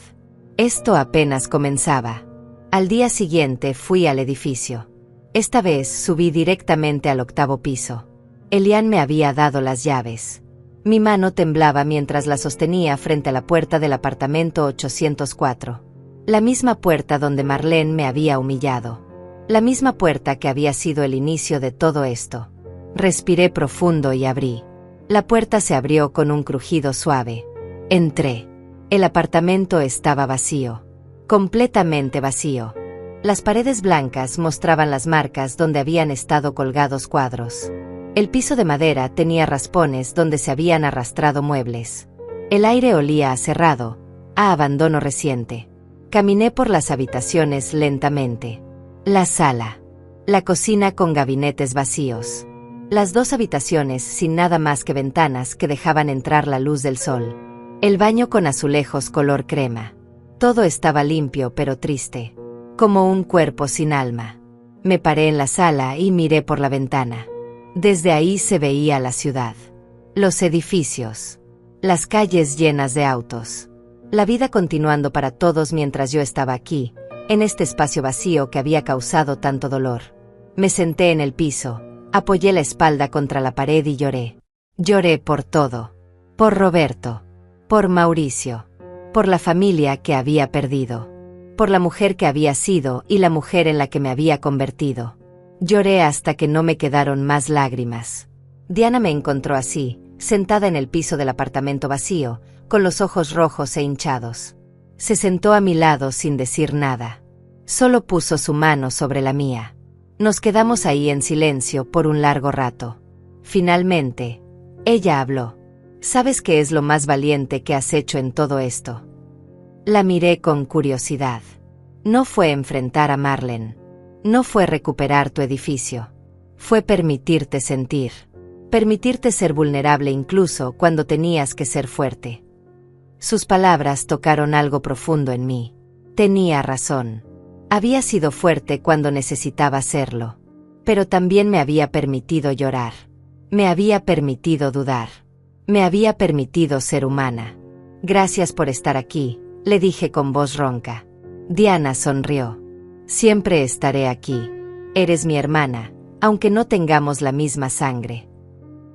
Esto apenas comenzaba. Al día siguiente fui al edificio. Esta vez subí directamente al 8º piso. Elian me había dado las llaves. Mi mano temblaba mientras la sostenía frente a la puerta del apartamento 804. La misma puerta donde Marlene me había humillado. La misma puerta que había sido el inicio de todo esto. Respiré profundo y abrí. La puerta se abrió con un crujido suave. Entré. El apartamento estaba vacío. Completamente vacío. Las paredes blancas mostraban las marcas donde habían estado colgados cuadros. El piso de madera tenía raspones donde se habían arrastrado muebles. El aire olía a cerrado, a abandono reciente. Caminé por las habitaciones lentamente. La sala. La cocina con gabinetes vacíos. Las 2 habitaciones sin nada más que ventanas que dejaban entrar la luz del sol. El baño con azulejos color crema. Todo estaba limpio pero triste. Como un cuerpo sin alma. Me paré en la sala y miré por la ventana. Desde ahí se veía la ciudad. Los edificios. Las calles llenas de autos. La vida continuando para todos mientras yo estaba aquí, en este espacio vacío que había causado tanto dolor. Me senté en el piso, apoyé la espalda contra la pared y lloré. Lloré por todo. Por Roberto. Por Mauricio. por la familia que había perdido, por la mujer que había sido y la mujer en la que me había convertido. Lloré hasta que no me quedaron más lágrimas. Diana me encontró así, sentada en el piso del apartamento vacío, con los ojos rojos e hinchados. Se sentó a mi lado sin decir nada. Solo puso su mano sobre la mía. Nos quedamos ahí en silencio por un largo rato. Finalmente, ella habló. ¿Sabes qué es lo más valiente que has hecho en todo esto? La miré con curiosidad. No fue enfrentar a Marlene. No fue recuperar tu edificio. Fue permitirte sentir. Permitirte ser vulnerable incluso cuando tenías que ser fuerte. Sus palabras tocaron algo profundo en mí. Tenía razón. Había sido fuerte cuando necesitaba serlo. Pero también me había permitido llorar. Me había permitido dudar. Me había permitido ser humana. Gracias por estar aquí, le dije con voz ronca. Diana sonrió. Siempre estaré aquí. Eres mi hermana, aunque no tengamos la misma sangre.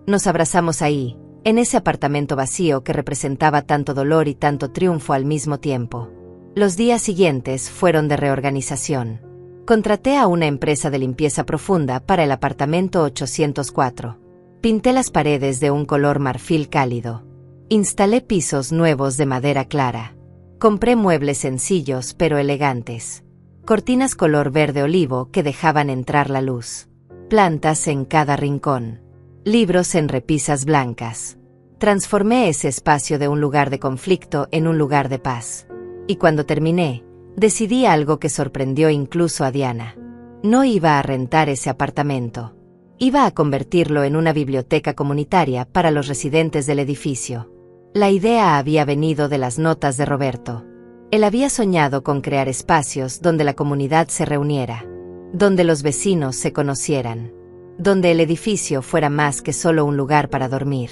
Nos abrazamos ahí, en ese apartamento vacío que representaba tanto dolor y tanto triunfo al mismo tiempo. Los días siguientes fueron de reorganización. Contraté a una empresa de limpieza profunda para el apartamento 804. Pinté las paredes de un color marfil cálido. Instalé pisos nuevos de madera clara. Compré muebles sencillos pero elegantes. Cortinas color verde olivo que dejaban entrar la luz. Plantas en cada rincón. Libros en repisas blancas. Transformé ese espacio de un lugar de conflicto en un lugar de paz. Y cuando terminé, decidí algo que sorprendió incluso a Diana. No iba a rentar ese apartamento. Iba a convertirlo en una biblioteca comunitaria para los residentes del edificio. La idea había venido de las notas de Roberto. Él había soñado con crear espacios donde la comunidad se reuniera, donde los vecinos se conocieran, donde el edificio fuera más que solo un lugar para dormir.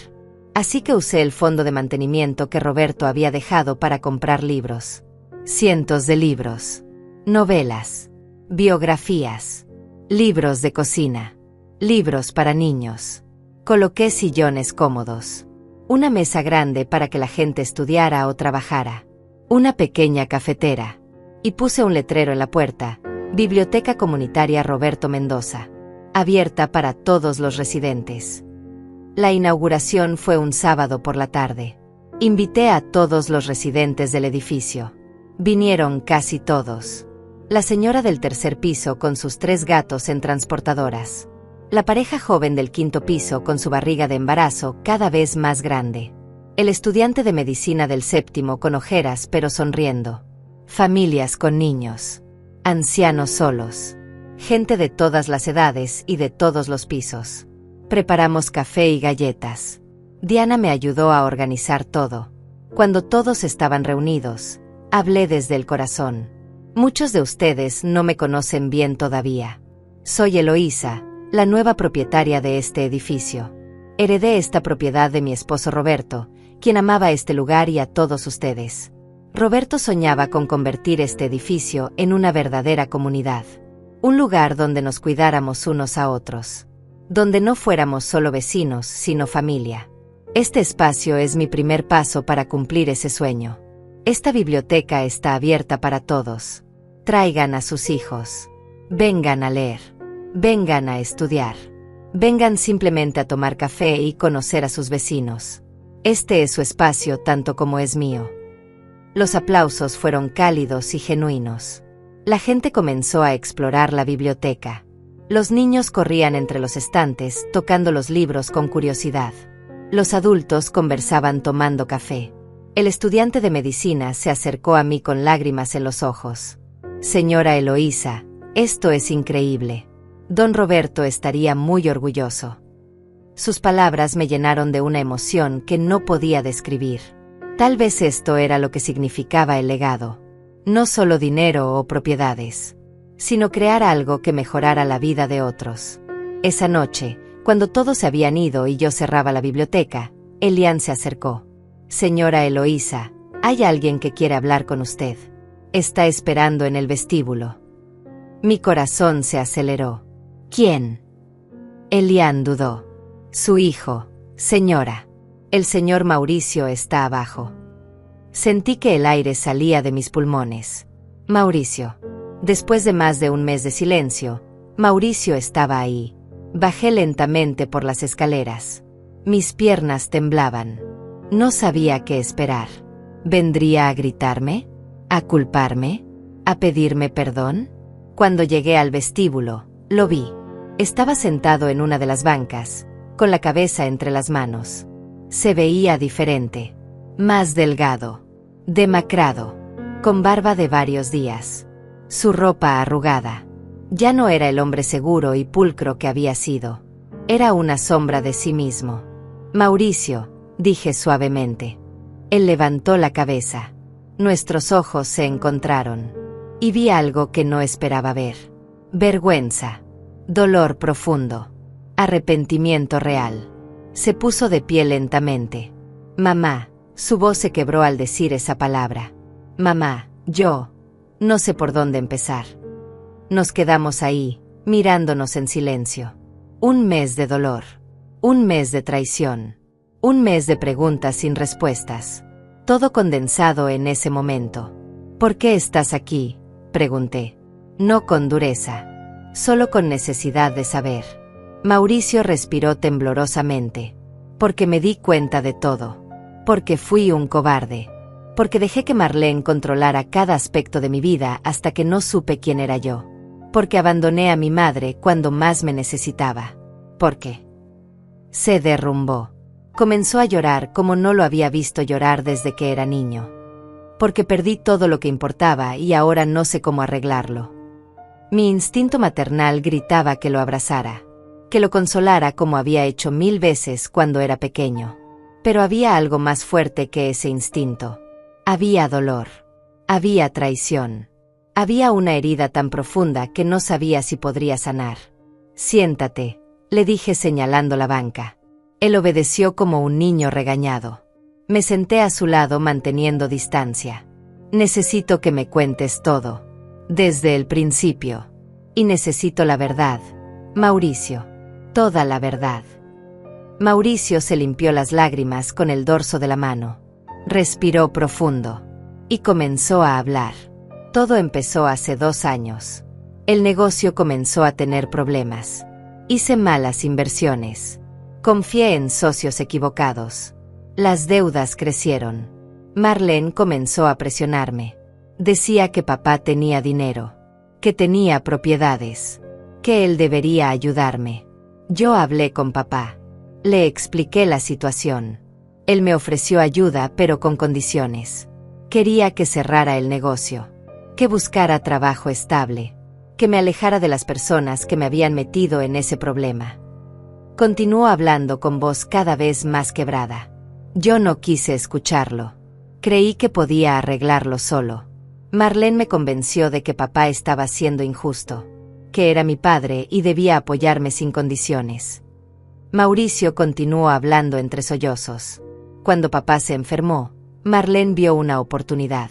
Así que usé el fondo de mantenimiento que Roberto había dejado para comprar libros. Cientos de libros, novelas, biografías, libros de cocina, libros para niños. Coloqué sillones cómodos, una mesa grande para que la gente estudiara o trabajara, una pequeña cafetera, y puse un letrero en la puerta: Biblioteca Comunitaria Roberto Mendoza, abierta para todos los residentes. La inauguración fue un sábado por la tarde. Invité a todos los residentes del edificio. Vinieron casi todos. La señora del tercer piso con sus 3 gatos en transportadoras. La pareja joven del 5º piso con su barriga de embarazo cada vez más grande. El estudiante de medicina del 7º con ojeras pero sonriendo. Familias con niños. Ancianos solos. Gente de todas las edades y de todos los pisos. Preparamos café y galletas. Diana me ayudó a organizar todo. Cuando todos estaban reunidos, hablé desde el corazón. Muchos de ustedes no me conocen bien todavía. Soy Eloísa, la nueva propietaria de este edificio. Heredé esta propiedad de mi esposo Roberto, quien amaba este lugar y a todos ustedes. Roberto soñaba con convertir este edificio en una verdadera comunidad. Un lugar donde nos cuidáramos unos a otros. Donde no fuéramos solo vecinos, sino familia. Este espacio es mi primer paso para cumplir ese sueño. Esta biblioteca está abierta para todos. Traigan a sus hijos. Vengan a leer. Vengan a estudiar. Vengan simplemente a tomar café y conocer a sus vecinos. Este es su espacio tanto como es mío. Los aplausos fueron cálidos y genuinos. La gente comenzó a explorar la biblioteca. Los niños corrían entre los estantes, tocando los libros con curiosidad. Los adultos conversaban tomando café. El estudiante de medicina se acercó a mí con lágrimas en los ojos. Señora Eloísa, esto es increíble. Don Roberto estaría muy orgulloso. Sus palabras me llenaron de una emoción que no podía describir. Tal vez esto era lo que significaba el legado. No solo dinero o propiedades, sino crear algo que mejorara la vida de otros. Esa noche, cuando todos se habían ido y yo cerraba la biblioteca, Elian se acercó. Señora Eloísa, hay alguien que quiere hablar con usted. Está esperando en el vestíbulo. Mi corazón se aceleró. ¿Quién? Elian dudó. Su hijo, señora. El señor Mauricio está abajo. Sentí que el aire salía de mis pulmones. Mauricio. Después de más de un mes de silencio, Mauricio estaba ahí. Bajé lentamente por las escaleras. Mis piernas temblaban. No sabía qué esperar. ¿Vendría a gritarme? ¿A culparme? ¿A pedirme perdón? Cuando llegué al vestíbulo, lo vi. Estaba sentado en una de las bancas, con la cabeza entre las manos. Se veía diferente. Más delgado. Demacrado. Con barba de varios días. Su ropa arrugada. Ya no era el hombre seguro y pulcro que había sido. Era una sombra de sí mismo. Mauricio, dije suavemente. Él levantó la cabeza. Nuestros ojos se encontraron. Y vi algo que no esperaba ver. Vergüenza. Dolor profundo. Arrepentimiento real. Se puso de pie lentamente. Mamá, su voz se quebró al decir esa palabra. Mamá, yo. No sé por dónde empezar. Nos quedamos ahí, mirándonos en silencio. Un mes de dolor. Un mes de traición. Un mes de preguntas sin respuestas. Todo condensado en ese momento. ¿Por qué estás aquí?, pregunté. No con dureza. Solo con necesidad de saber. Mauricio respiró temblorosamente. Porque me di cuenta de todo. Porque fui un cobarde. Porque dejé que Marlene controlara cada aspecto de mi vida hasta que no supe quién era yo. Porque abandoné a mi madre cuando más me necesitaba. Porque se derrumbó. Comenzó a llorar como no lo había visto llorar desde que era niño. Porque perdí todo lo que importaba y ahora no sé cómo arreglarlo. Mi instinto maternal gritaba que lo abrazara, que lo consolara como había hecho 1000 veces cuando era pequeño. Pero había algo más fuerte que ese instinto. Había dolor. Había traición. Había una herida tan profunda que no sabía si podría sanar. Siéntate, le dije señalando la banca. Él obedeció como un niño regañado. Me senté a su lado manteniendo distancia. Necesito que me cuentes todo. Desde el principio. Y necesito la verdad, Mauricio. Toda la verdad. Mauricio se limpió las lágrimas con el dorso de la mano. Respiró profundo. Y comenzó a hablar. Todo empezó hace 2 años. El negocio comenzó a tener problemas. Hice malas inversiones. Confié en socios equivocados. Las deudas crecieron. Marlene comenzó a presionarme. Decía que papá tenía dinero, que tenía propiedades, que él debería ayudarme. Yo hablé con papá. Le expliqué la situación. Él me ofreció ayuda pero con condiciones. Quería que cerrara el negocio, que buscara trabajo estable, que me alejara de las personas que me habían metido en ese problema. Continuó hablando con voz cada vez más quebrada. Yo no quise escucharlo. Creí que podía arreglarlo solo. Marlene me convenció de que papá estaba siendo injusto, que era mi padre y debía apoyarme sin condiciones. Mauricio continuó hablando entre sollozos. Cuando papá se enfermó, Marlene vio una oportunidad.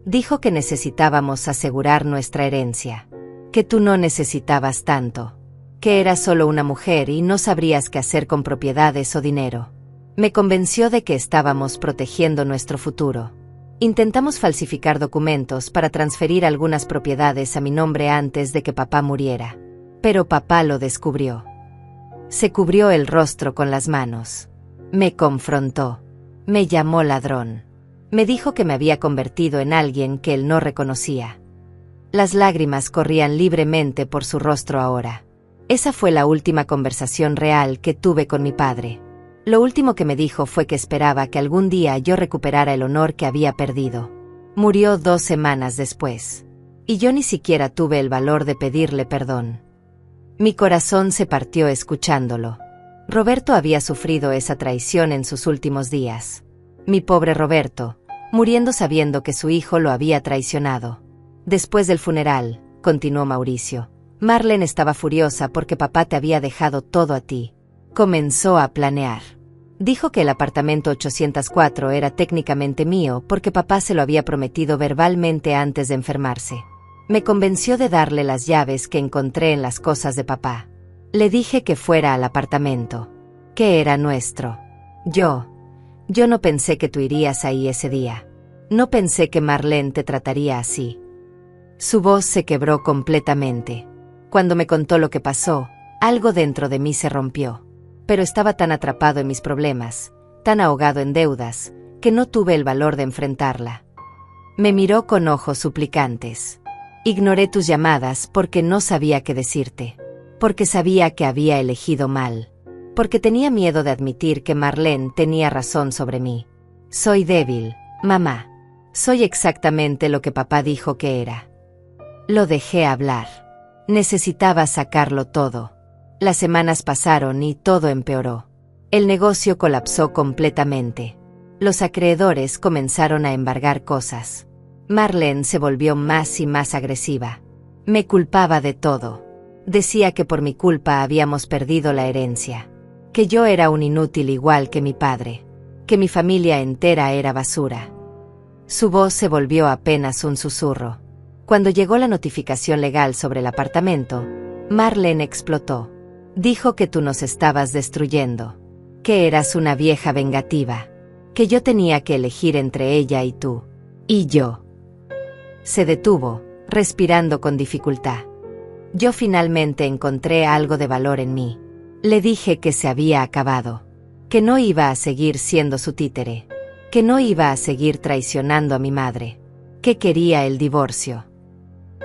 Dijo que necesitábamos asegurar nuestra herencia, que tú no necesitabas tanto, que eras solo una mujer y no sabrías qué hacer con propiedades o dinero. Me convenció de que estábamos protegiendo nuestro futuro. Intentamos falsificar documentos para transferir algunas propiedades a mi nombre antes de que papá muriera. Pero papá lo descubrió. Se cubrió el rostro con las manos. Me confrontó. Me llamó ladrón. Me dijo que me había convertido en alguien que él no reconocía. Las lágrimas corrían libremente por su rostro ahora. Esa fue la última conversación real que tuve con mi padre. Lo último que me dijo fue que esperaba que algún día yo recuperara el honor que había perdido. Murió 2 semanas después. Y yo ni siquiera tuve el valor de pedirle perdón. Mi corazón se partió escuchándolo. Roberto había sufrido esa traición en sus últimos días. Mi pobre Roberto, muriendo sabiendo que su hijo lo había traicionado. Después del funeral, continuó Mauricio, Marlene estaba furiosa porque papá te había dejado todo a ti. Comenzó a planear. Dijo que el apartamento 804 era técnicamente mío porque papá se lo había prometido verbalmente antes de enfermarse. Me convenció de darle las llaves que encontré en las cosas de papá. Le dije que fuera al apartamento, que era nuestro. Yo no pensé que tú irías ahí ese día. No pensé que Marlene te trataría así. Su voz se quebró completamente. Cuando me contó lo que pasó, algo dentro de mí se rompió. Pero estaba tan atrapado en mis problemas, tan ahogado en deudas, que no tuve el valor de enfrentarla. Me miró con ojos suplicantes. Ignoré tus llamadas porque no sabía qué decirte. Porque sabía que había elegido mal. Porque tenía miedo de admitir que Marlene tenía razón sobre mí. Soy débil, mamá. Soy exactamente lo que papá dijo que era. Lo dejé hablar. Necesitaba sacarlo todo. Las semanas pasaron y todo empeoró. El negocio colapsó completamente. Los acreedores comenzaron a embargar cosas. Marlene se volvió más y más agresiva. Me culpaba de todo. Decía que por mi culpa habíamos perdido la herencia. Que yo era un inútil igual que mi padre. Que mi familia entera era basura. Su voz se volvió apenas un susurro. Cuando llegó la notificación legal sobre el apartamento, Marlene explotó. Dijo que tú nos estabas destruyendo. Que eras una vieja vengativa. Que yo tenía que elegir entre ella y tú. Y yo. Se detuvo, respirando con dificultad. Yo finalmente encontré algo de valor en mí. Le dije que se había acabado. Que no iba a seguir siendo su títere. Que no iba a seguir traicionando a mi madre. Que quería el divorcio.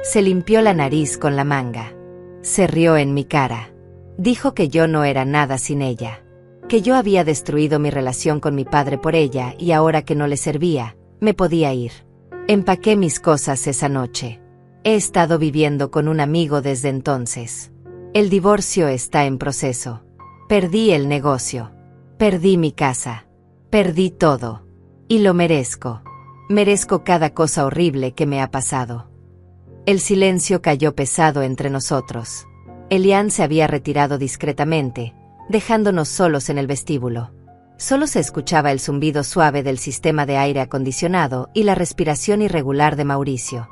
Se limpió la nariz con la manga. Se rió en mi cara. Dijo que yo no era nada sin ella. Que yo había destruido mi relación con mi padre por ella y ahora que no le servía, me podía ir. Empaqué mis cosas esa noche. He estado viviendo con un amigo desde entonces. El divorcio está en proceso. Perdí el negocio. Perdí mi casa. Perdí todo. Y lo merezco. Merezco cada cosa horrible que me ha pasado. El silencio cayó pesado entre nosotros. Elian se había retirado discretamente, dejándonos solos en el vestíbulo. Solo se escuchaba el zumbido suave del sistema de aire acondicionado y la respiración irregular de Mauricio.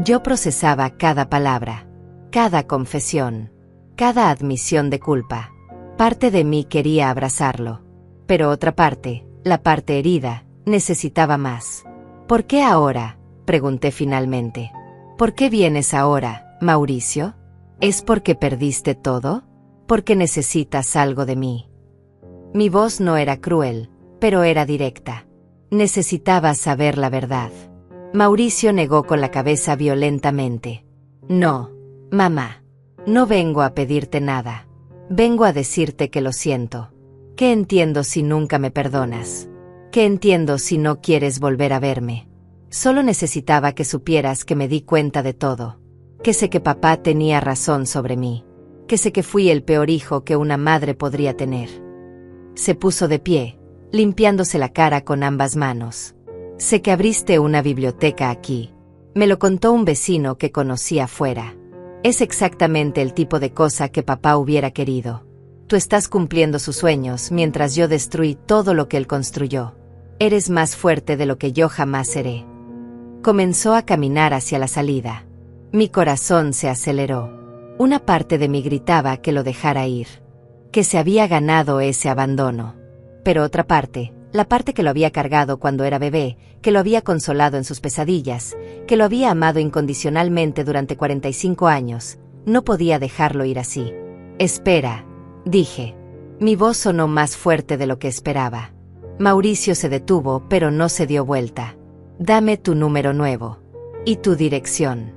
Yo procesaba cada palabra, cada confesión, cada admisión de culpa. Parte de mí quería abrazarlo, pero otra parte, la parte herida, necesitaba más. ¿Por qué ahora?, pregunté finalmente. ¿Por qué vienes ahora, Mauricio? ¿Es porque perdiste todo? ¿Porque necesitas algo de mí? Mi voz no era cruel, pero era directa. Necesitaba saber la verdad. Mauricio negó con la cabeza violentamente. No, mamá. No vengo a pedirte nada. Vengo a decirte que lo siento. Que entiendo si nunca me perdonas. Que entiendo si no quieres volver a verme. Solo necesitaba que supieras que me di cuenta de todo. Que sé que papá tenía razón sobre mí. Que sé que fui el peor hijo que una madre podría tener. Se puso de pie, limpiándose la cara con ambas manos. Sé que abriste una biblioteca aquí. Me lo contó un vecino que conocí afuera. Es exactamente el tipo de cosa que papá hubiera querido. Tú estás cumpliendo sus sueños mientras yo destruí todo lo que él construyó. Eres más fuerte de lo que yo jamás seré. Comenzó a caminar hacia la salida. Mi corazón se aceleró. Una parte de mí gritaba que lo dejara ir. Que se había ganado ese abandono. Pero otra parte, la parte que lo había cargado cuando era bebé, que lo había consolado en sus pesadillas, que lo había amado incondicionalmente durante 45 años, no podía dejarlo ir así. Espera, dije. Mi voz sonó más fuerte de lo que esperaba. Mauricio se detuvo, pero no se dio vuelta. Dame tu número nuevo. Y tu dirección.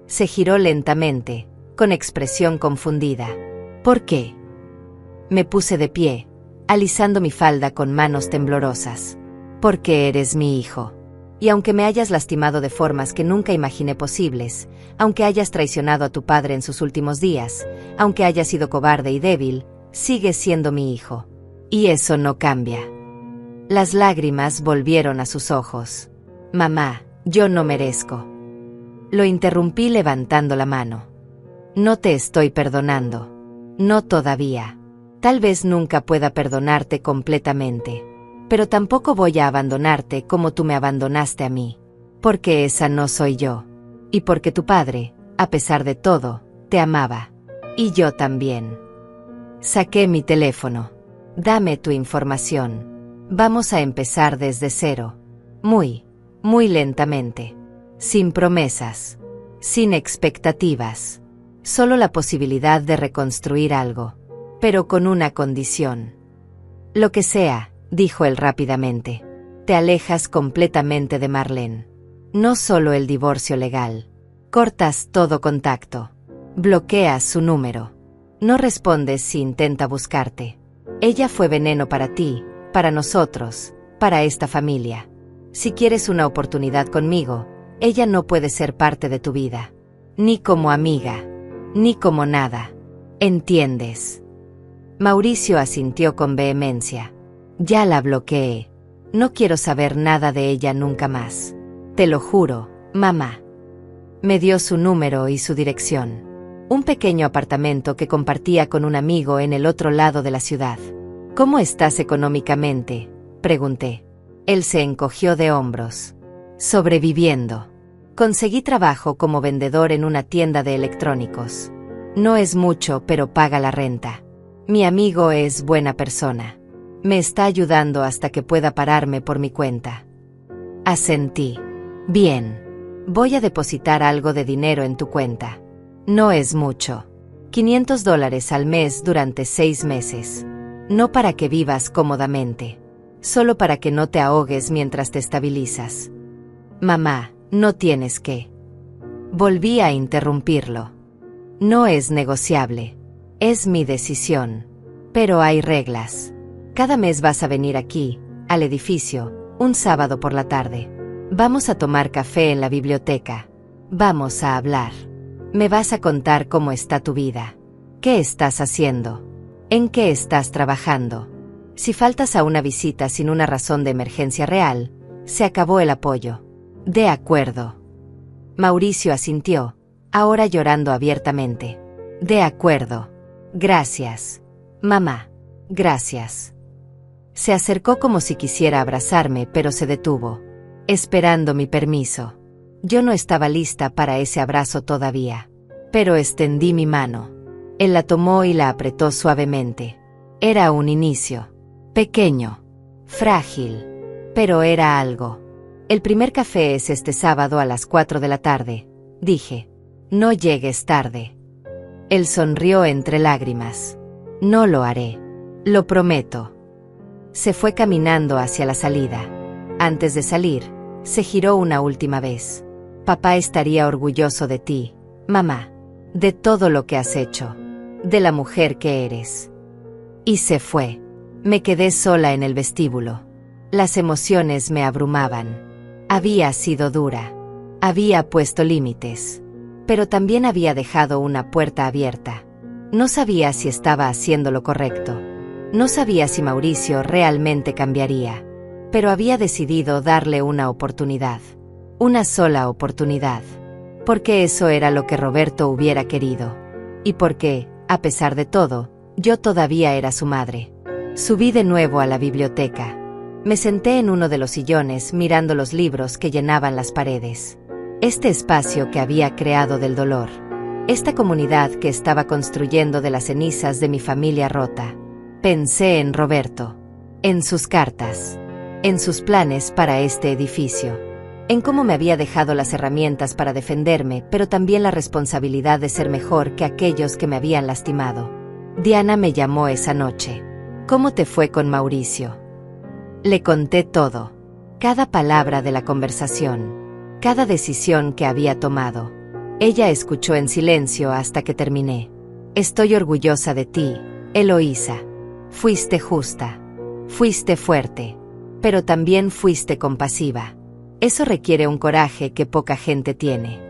Se giró lentamente, con expresión confundida. ¿Por qué? Me puse de pie, alisando mi falda con manos temblorosas. Porque eres mi hijo. Y aunque me hayas lastimado de formas que nunca imaginé posibles, aunque hayas traicionado a tu padre en sus últimos días, aunque hayas sido cobarde y débil, sigues siendo mi hijo. Y eso no cambia. Las lágrimas volvieron a sus ojos. Mamá, yo no merezco. Lo interrumpí levantando la mano. No te estoy perdonando. No todavía. Tal vez nunca pueda perdonarte completamente. Pero tampoco voy a abandonarte como tú me abandonaste a mí. Porque esa no soy yo. Y porque tu padre, a pesar de todo, te amaba. Y yo también. Saqué mi teléfono. Dame tu información. Vamos a empezar desde cero. Muy muy lentamente, sin promesas, sin expectativas, solo la posibilidad de reconstruir algo, pero con una condición. Lo que sea, dijo él rápidamente. Te alejas completamente de Marlene. No solo el divorcio legal. Cortas todo contacto. Bloqueas su número. No respondes si intenta buscarte. Ella fue veneno para ti, para nosotros, para esta familia. Si quieres una oportunidad conmigo, ella no puede ser parte de tu vida. Ni como amiga, ni como nada. ¿Entiendes? Mauricio asintió con vehemencia. Ya la bloqueé. No quiero saber nada de ella nunca más. Te lo juro, mamá. Me dio su número y su dirección. Un pequeño apartamento que compartía con un amigo en el otro lado de la ciudad. ¿Cómo estás económicamente?, pregunté. Él se encogió de hombros. Sobreviviendo. Conseguí trabajo como vendedor en una tienda de electrónicos. No es mucho, pero paga la renta. Mi amigo es buena persona. Me está ayudando hasta que pueda pararme por mi cuenta. Asentí. Bien. Voy a depositar algo de dinero en tu cuenta. No es mucho. $500 al mes durante 6 meses. No para que vivas cómodamente. Solo para que no te ahogues mientras te estabilizas. Mamá, no tienes que. Volví a interrumpirlo. No es negociable. Es mi decisión. Pero hay reglas. Cada mes vas a venir aquí, al edificio, un sábado por la tarde. Vamos a tomar café en la biblioteca. Vamos a hablar. Me vas a contar cómo está tu vida. ¿Qué estás haciendo? ¿En qué estás trabajando? Si faltas a una visita sin una razón de emergencia real, se acabó el apoyo. De acuerdo. Mauricio asintió, ahora llorando abiertamente. De acuerdo. Gracias. Mamá. Gracias. Se acercó como si quisiera abrazarme, pero se detuvo, esperando mi permiso. Yo no estaba lista para ese abrazo todavía, pero extendí mi mano. Él la tomó y la apretó suavemente. Era un inicio. Pequeño. Frágil. Pero era algo. El primer café es este sábado a las 4 de la tarde, dije. No llegues tarde. Él sonrió entre lágrimas. No lo haré. Lo prometo. Se fue caminando hacia la salida. Antes de salir, se giró una última vez. Papá estaría orgulloso de ti, mamá, de todo lo que has hecho, de la mujer que eres. Y se fue. Me quedé sola en el vestíbulo. Las emociones me abrumaban. Había sido dura. Había puesto límites. Pero también había dejado una puerta abierta. No sabía si estaba haciendo lo correcto. No sabía si Mauricio realmente cambiaría. Pero había decidido darle una oportunidad. Una sola oportunidad. Porque eso era lo que Roberto hubiera querido. Y porque, a pesar de todo, yo todavía era su madre. Subí de nuevo a la biblioteca. Me senté en uno de los sillones mirando los libros que llenaban las paredes. Este espacio que había creado del dolor. Esta comunidad que estaba construyendo de las cenizas de mi familia rota. Pensé en Roberto. En sus cartas. En sus planes para este edificio. En cómo me había dejado las herramientas para defenderme, pero también la responsabilidad de ser mejor que aquellos que me habían lastimado. Diana me llamó esa noche. ¿Cómo te fue con Mauricio? Le conté todo. Cada palabra de la conversación. Cada decisión que había tomado. Ella escuchó en silencio hasta que terminé. Estoy orgullosa de ti, Eloísa. Fuiste justa. Fuiste fuerte. Pero también fuiste compasiva. Eso requiere un coraje que poca gente tiene.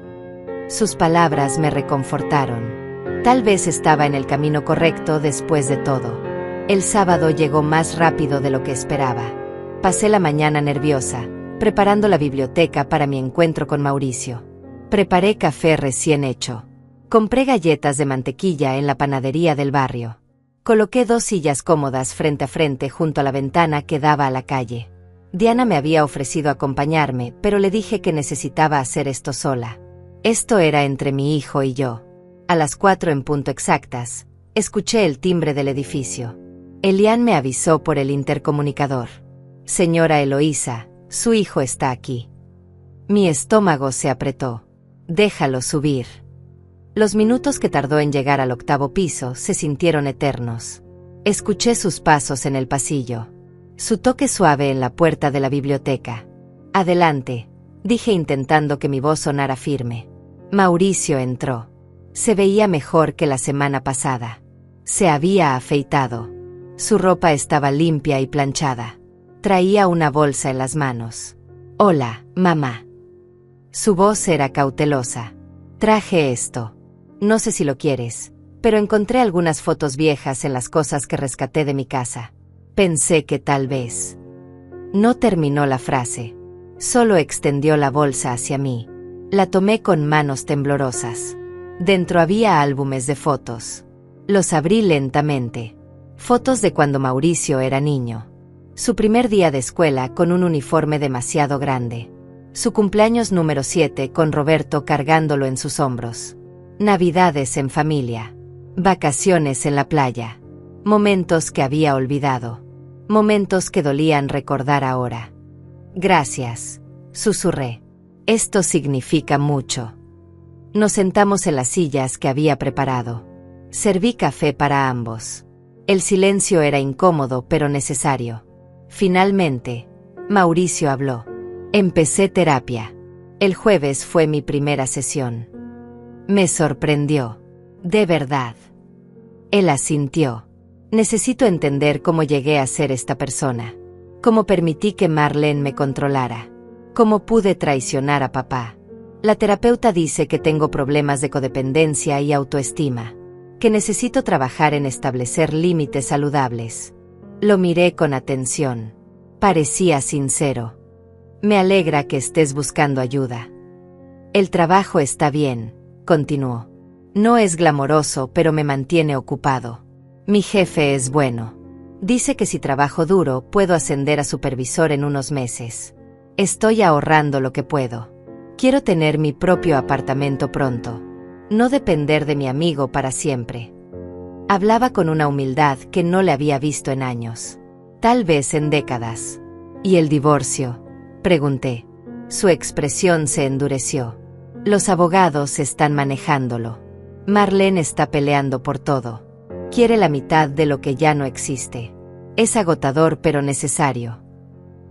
Sus palabras me reconfortaron. Tal vez estaba en el camino correcto después de todo. El sábado llegó más rápido de lo que esperaba. Pasé la mañana nerviosa, preparando la biblioteca para mi encuentro con Mauricio. Preparé café recién hecho. Compré galletas de mantequilla en la panadería del barrio. Coloqué 2 sillas cómodas frente a frente junto a la ventana que daba a la calle. Diana me había ofrecido acompañarme, pero le dije que necesitaba hacer esto sola. Esto era entre mi hijo y yo. A las 4 en punto exactas, escuché el timbre del edificio. Elian me avisó por el intercomunicador. Señora Eloísa, su hijo está aquí. Mi estómago se apretó. Déjalo subir. Los minutos que tardó en llegar al 8º piso se sintieron eternos. Escuché sus pasos en el pasillo. Su toque suave en la puerta de la biblioteca. Adelante, dije intentando que mi voz sonara firme. Mauricio entró. Se veía mejor que la semana pasada. Se había afeitado. Su ropa estaba limpia y planchada. Traía una bolsa en las manos. Hola, mamá. Su voz era cautelosa. Traje esto. No sé si lo quieres, pero encontré algunas fotos viejas en las cosas que rescaté de mi casa. Pensé que tal vez. No terminó la frase. Solo extendió la bolsa hacia mí. La tomé con manos temblorosas. Dentro había álbumes de fotos. Los abrí lentamente. Fotos de cuando Mauricio era niño. Su primer día de escuela con un uniforme demasiado grande. Su cumpleaños número 7 con Roberto cargándolo en sus hombros. Navidades en familia. Vacaciones en la playa. Momentos que había olvidado. Momentos que dolían recordar ahora. Gracias, susurré. Esto significa mucho. Nos sentamos en las sillas que había preparado. Serví café para ambos. El silencio era incómodo pero necesario. Finalmente, Mauricio habló. Empecé terapia. El jueves fue mi primera sesión. Me sorprendió. De verdad. Él asintió. Necesito entender cómo llegué a ser esta persona. Cómo permití que Marlene me controlara. Cómo pude traicionar a papá. La terapeuta dice que tengo problemas de codependencia y autoestima. Que necesito trabajar en establecer límites saludables. Lo miré con atención. Parecía sincero. Me alegra que estés buscando ayuda. El trabajo está bien, continuó. No es glamoroso, pero me mantiene ocupado. Mi jefe es bueno. Dice que si trabajo duro, puedo ascender a supervisor en unos meses. Estoy ahorrando lo que puedo. Quiero tener mi propio apartamento pronto. No depender de mi amigo para siempre. Hablaba con una humildad que no le había visto en años. Tal vez en décadas. ¿Y el divorcio?, pregunté. Su expresión se endureció. Los abogados están manejándolo. Marlene está peleando por todo. Quiere la mitad de lo que ya no existe. Es agotador pero necesario.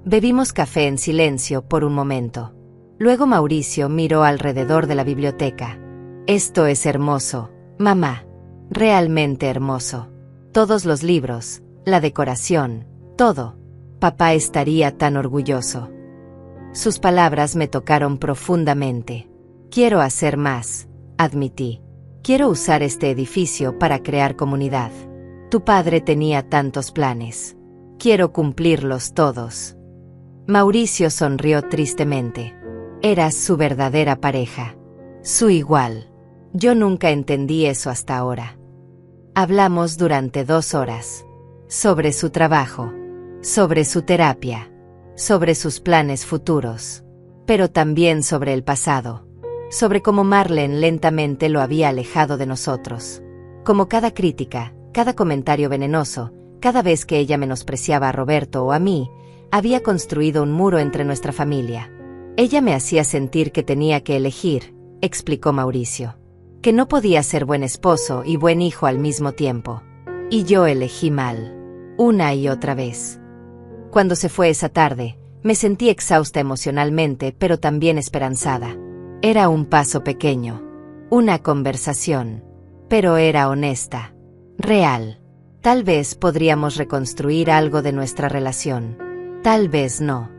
Bebimos café en silencio por un momento. Luego Mauricio miró alrededor de la biblioteca. Esto es hermoso, mamá. Realmente hermoso. Todos los libros, la decoración, todo. Papá estaría tan orgulloso. Sus palabras me tocaron profundamente. Quiero hacer más, admití. Quiero usar este edificio para crear comunidad. Tu padre tenía tantos planes. Quiero cumplirlos todos. Mauricio sonrió tristemente. Eras su verdadera pareja. Su igual. Yo nunca entendí eso hasta ahora. Hablamos durante 2 horas. Sobre su trabajo. Sobre su terapia. Sobre sus planes futuros. Pero también sobre el pasado. Sobre cómo Marlene lentamente lo había alejado de nosotros. Como cada crítica, cada comentario venenoso, cada vez que ella menospreciaba a Roberto o a mí, había construido un muro entre nuestra familia. Ella me hacía sentir que tenía que elegir, explicó Mauricio. Que no podía ser buen esposo y buen hijo al mismo tiempo. Y yo elegí mal. Una y otra vez. Cuando se fue esa tarde, me sentí exhausta emocionalmente, pero también esperanzada. Era un paso pequeño. Una conversación. Pero era honesta. Real. Tal vez podríamos reconstruir algo de nuestra relación. Tal vez no.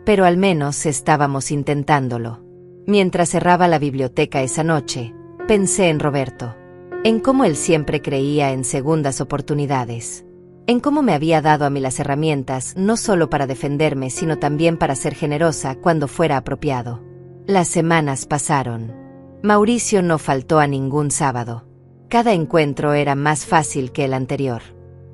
Pero al menos estábamos intentándolo. Mientras cerraba la biblioteca esa noche, pensé en Roberto. En cómo él siempre creía en segundas oportunidades. En cómo me había dado a mí las herramientas no solo para defenderme, sino también para ser generosa cuando fuera apropiado. Las semanas pasaron. Mauricio no faltó a ningún sábado. Cada encuentro era más fácil que el anterior.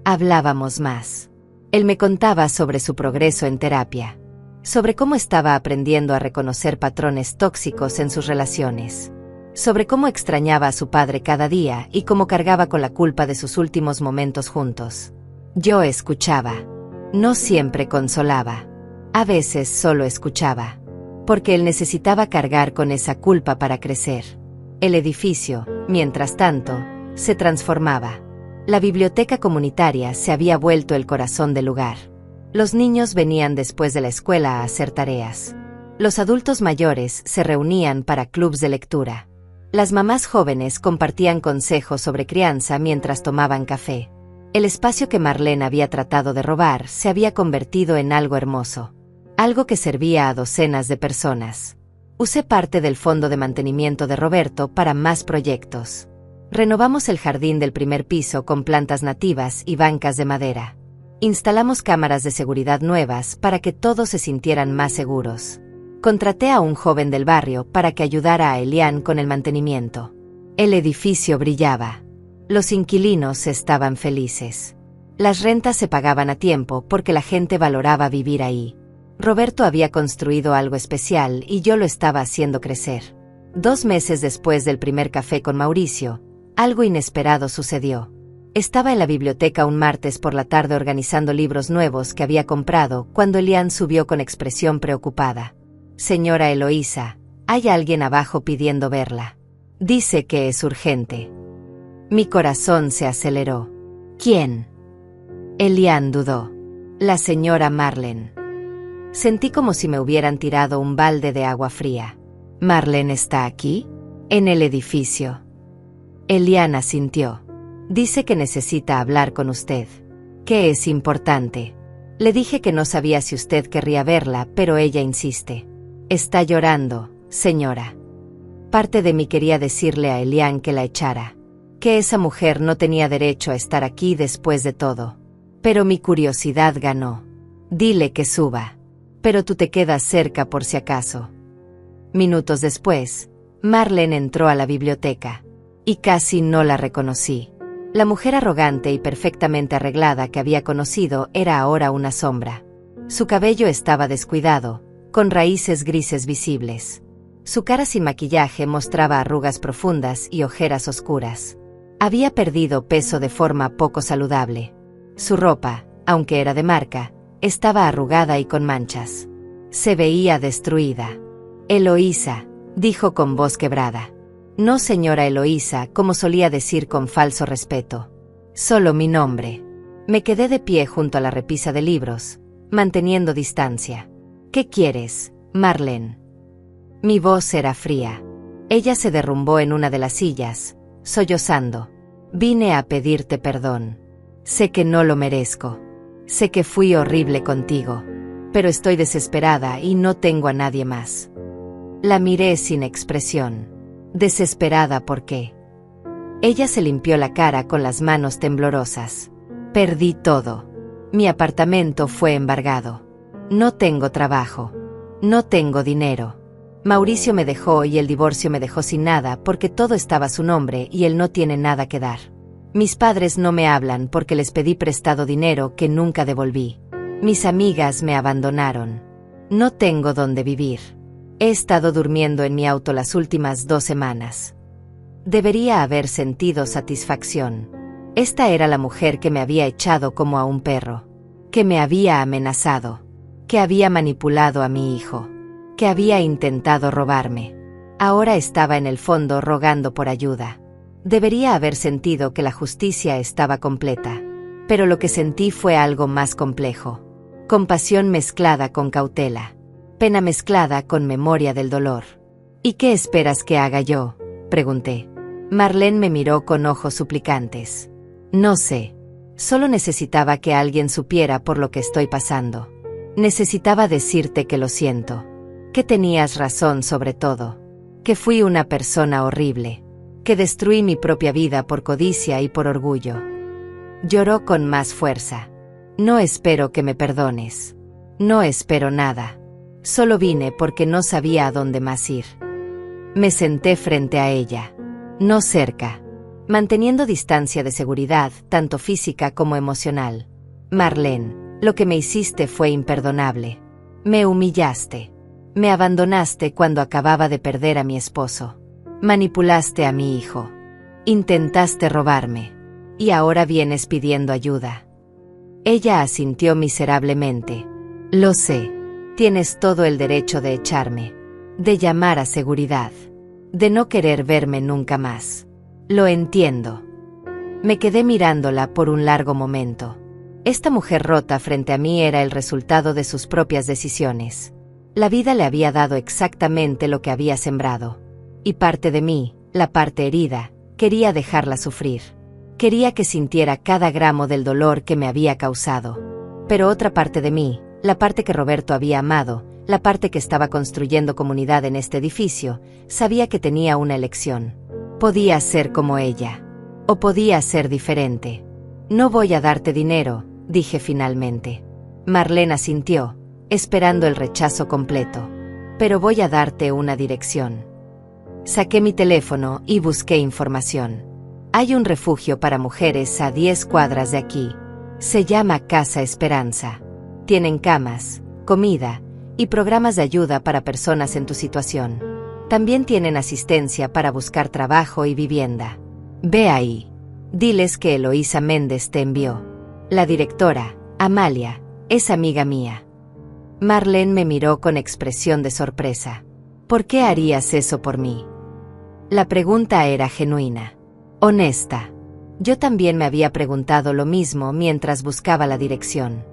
Hablábamos más. Él me contaba sobre su progreso en terapia. Sobre cómo estaba aprendiendo a reconocer patrones tóxicos en sus relaciones. Sobre cómo extrañaba a su padre cada día y cómo cargaba con la culpa de sus últimos momentos juntos. Yo escuchaba. No siempre consolaba. A veces solo escuchaba. porque él necesitaba cargar con esa culpa para crecer. El edificio, mientras tanto, se transformaba. La biblioteca comunitaria se había vuelto el corazón del lugar. Los niños venían después de la escuela a hacer tareas. Los adultos mayores se reunían para clubs de lectura. Las mamás jóvenes compartían consejos sobre crianza mientras tomaban café. El espacio que Marlene había tratado de robar se había convertido en algo hermoso. Algo que servía a docenas de personas. Usé parte del fondo de mantenimiento de Roberto para más proyectos. Renovamos el jardín del primer piso con plantas nativas y bancas de madera. Instalamos cámaras de seguridad nuevas para que todos se sintieran más seguros. Contraté a un joven del barrio para que ayudara a Elian con el mantenimiento. El edificio brillaba. Los inquilinos estaban felices. Las rentas se pagaban a tiempo porque la gente valoraba vivir ahí. Roberto había construido algo especial y yo lo estaba haciendo crecer. 2 meses después del primer café con Mauricio, algo inesperado sucedió. Estaba en la biblioteca un martes por la tarde organizando libros nuevos que había comprado cuando Elian subió con expresión preocupada. «Señora Eloísa, hay alguien abajo pidiendo verla. Dice que es urgente». Mi corazón se aceleró. «¿Quién?» Elian dudó. «La señora Marlene». Sentí como si me hubieran tirado un balde de agua fría. «¿Marlene está aquí?» «En el edificio». Elian asintió. «Dice que necesita hablar con usted. ¿Qué es importante?» Le dije que no sabía si usted querría verla, pero ella insiste. «Está llorando, señora». Parte de mí quería decirle a Elian que la echara. Que esa mujer no tenía derecho a estar aquí después de todo. Pero mi curiosidad ganó. «Dile que suba. Pero tú te quedas cerca por si acaso». Minutos después, Marlene entró a la biblioteca. Y casi no la reconocí. La mujer arrogante y perfectamente arreglada que había conocido era ahora una sombra. Su cabello estaba descuidado, con raíces grises visibles. Su cara sin maquillaje mostraba arrugas profundas y ojeras oscuras. Había perdido peso de forma poco saludable. Su ropa, aunque era de marca, estaba arrugada y con manchas. Se veía destruida. «Eloísa», dijo con voz quebrada. No señora Eloísa, como solía decir con falso respeto. Solo mi nombre. Me quedé de pie junto a la repisa de libros, manteniendo distancia. «¿Qué quieres, Marlene?» Mi voz era fría. Ella se derrumbó en una de las sillas, sollozando. «Vine a pedirte perdón. Sé que no lo merezco. Sé que fui horrible contigo. Pero estoy desesperada y no tengo a nadie más». La miré sin expresión. Desesperada, ¿por qué? Ella se limpió la cara con las manos temblorosas. «Perdí todo. Mi apartamento fue embargado. No tengo trabajo. No tengo dinero. Mauricio me dejó y el divorcio me dejó sin nada porque todo estaba a su nombre y él no tiene nada que dar. Mis padres no me hablan porque les pedí prestado dinero que nunca devolví. Mis amigas me abandonaron. No tengo dónde vivir. He estado durmiendo en mi auto las últimas 2 semanas. Debería haber sentido satisfacción. Esta era la mujer que me había echado como a un perro. Que me había amenazado. Que había manipulado a mi hijo. Que había intentado robarme. Ahora estaba en el fondo rogando por ayuda. Debería haber sentido que la justicia estaba completa. Pero lo que sentí fue algo más complejo. Compasión mezclada con cautela. Pena mezclada con memoria del dolor. «¿Y qué esperas que haga yo?», pregunté. Marlene me miró con ojos suplicantes. «No sé. Solo necesitaba que alguien supiera por lo que estoy pasando. Necesitaba decirte que lo siento. Que tenías razón sobre todo. Que fui una persona horrible. Que destruí mi propia vida por codicia y por orgullo». Lloró con más fuerza. «No espero que me perdones. No espero nada. Solo vine porque no sabía a dónde más ir». Me senté frente a ella. No cerca. Manteniendo distancia de seguridad, tanto física como emocional. «Marlene, lo que me hiciste fue imperdonable. Me humillaste. Me abandonaste cuando acababa de perder a mi esposo. Manipulaste a mi hijo. Intentaste robarme. Y ahora vienes pidiendo ayuda». Ella asintió miserablemente. «Lo sé. Tienes todo el derecho de echarme. de llamar a seguridad, de no querer verme nunca más. Lo entiendo. Me quedé mirándola por un largo momento. Esta mujer rota frente a mí era el resultado de sus propias decisiones. La vida le había dado exactamente lo que había sembrado. Y parte de mí, la parte herida, quería dejarla sufrir. Quería que sintiera cada gramo del dolor que me había causado. Pero otra parte de mí, la parte que Roberto había amado, la parte que estaba construyendo comunidad en este edificio, sabía que tenía una elección. Podía ser como ella. O podía ser diferente. No voy a darte dinero, dije finalmente. Marlene asintió, esperando el rechazo completo. Pero voy a darte una dirección. Saqué mi teléfono y busqué información. Hay un refugio para mujeres a 10 cuadras de aquí. Se llama Casa Esperanza. Tienen camas, comida y programas de ayuda para personas en tu situación. También tienen asistencia para buscar trabajo y vivienda. Ve ahí. Diles que Eloísa Méndez te envió. La directora, Amalia, es amiga mía. Marlene me miró con expresión de sorpresa. ¿Por qué harías eso por mí? La pregunta era genuina, honesta. Yo también me había preguntado lo mismo mientras buscaba la dirección.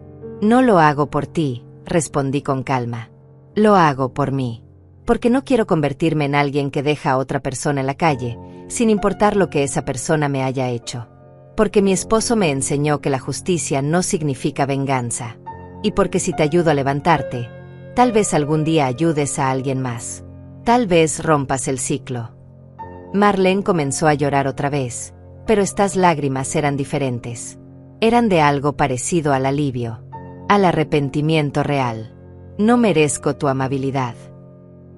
No lo hago por ti, respondí con calma. Lo hago por mí. Porque no quiero convertirme en alguien que deja a otra persona en la calle, sin importar lo que esa persona me haya hecho. Porque mi esposo me enseñó que la justicia no significa venganza. Y porque si te ayudo a levantarte, tal vez algún día ayudes a alguien más. Tal vez rompas el ciclo. Marlene comenzó a llorar otra vez, pero estas lágrimas eran diferentes. Eran de algo parecido al alivio, al arrepentimiento real. No merezco tu amabilidad.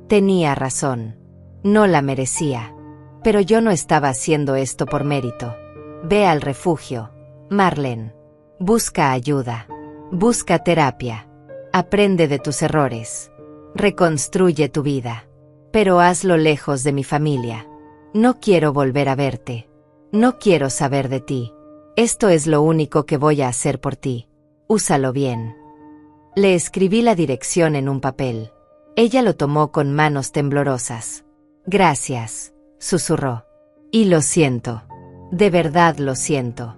Tenía razón. No la merecía. Pero yo no estaba haciendo esto por mérito. Ve al refugio, Marlene. Busca ayuda. Busca terapia. Aprende de tus errores. Reconstruye tu vida. Pero hazlo lejos de mi familia. No quiero volver a verte. No quiero saber de ti. Esto es lo único que voy a hacer por ti. Úsalo bien. Le escribí la dirección en un papel. Ella lo tomó con manos temblorosas. Gracias, susurró. Y lo siento. De verdad lo siento.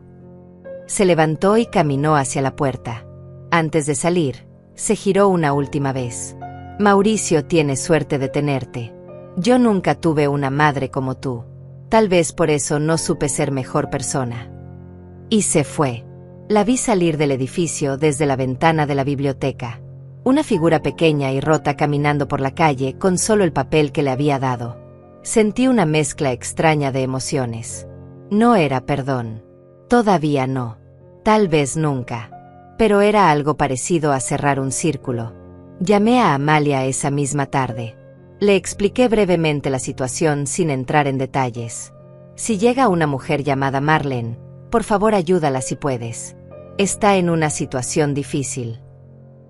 Se levantó y caminó hacia la puerta. Antes de salir, se giró una última vez. Mauricio tiene suerte de tenerte. Yo nunca tuve una madre como tú. Tal vez por eso no supe ser mejor persona. Y se fue. La vi salir del edificio desde la ventana de la biblioteca. Una figura pequeña y rota caminando por la calle con solo el papel que le había dado. Sentí una mezcla extraña de emociones. No era perdón. Todavía no. Tal vez nunca. Pero era algo parecido a cerrar un círculo. Llamé a Amalia esa misma tarde. Le expliqué brevemente la situación sin entrar en detalles. Si llega una mujer llamada Marlene, por favor ayúdala si puedes. Está en una situación difícil.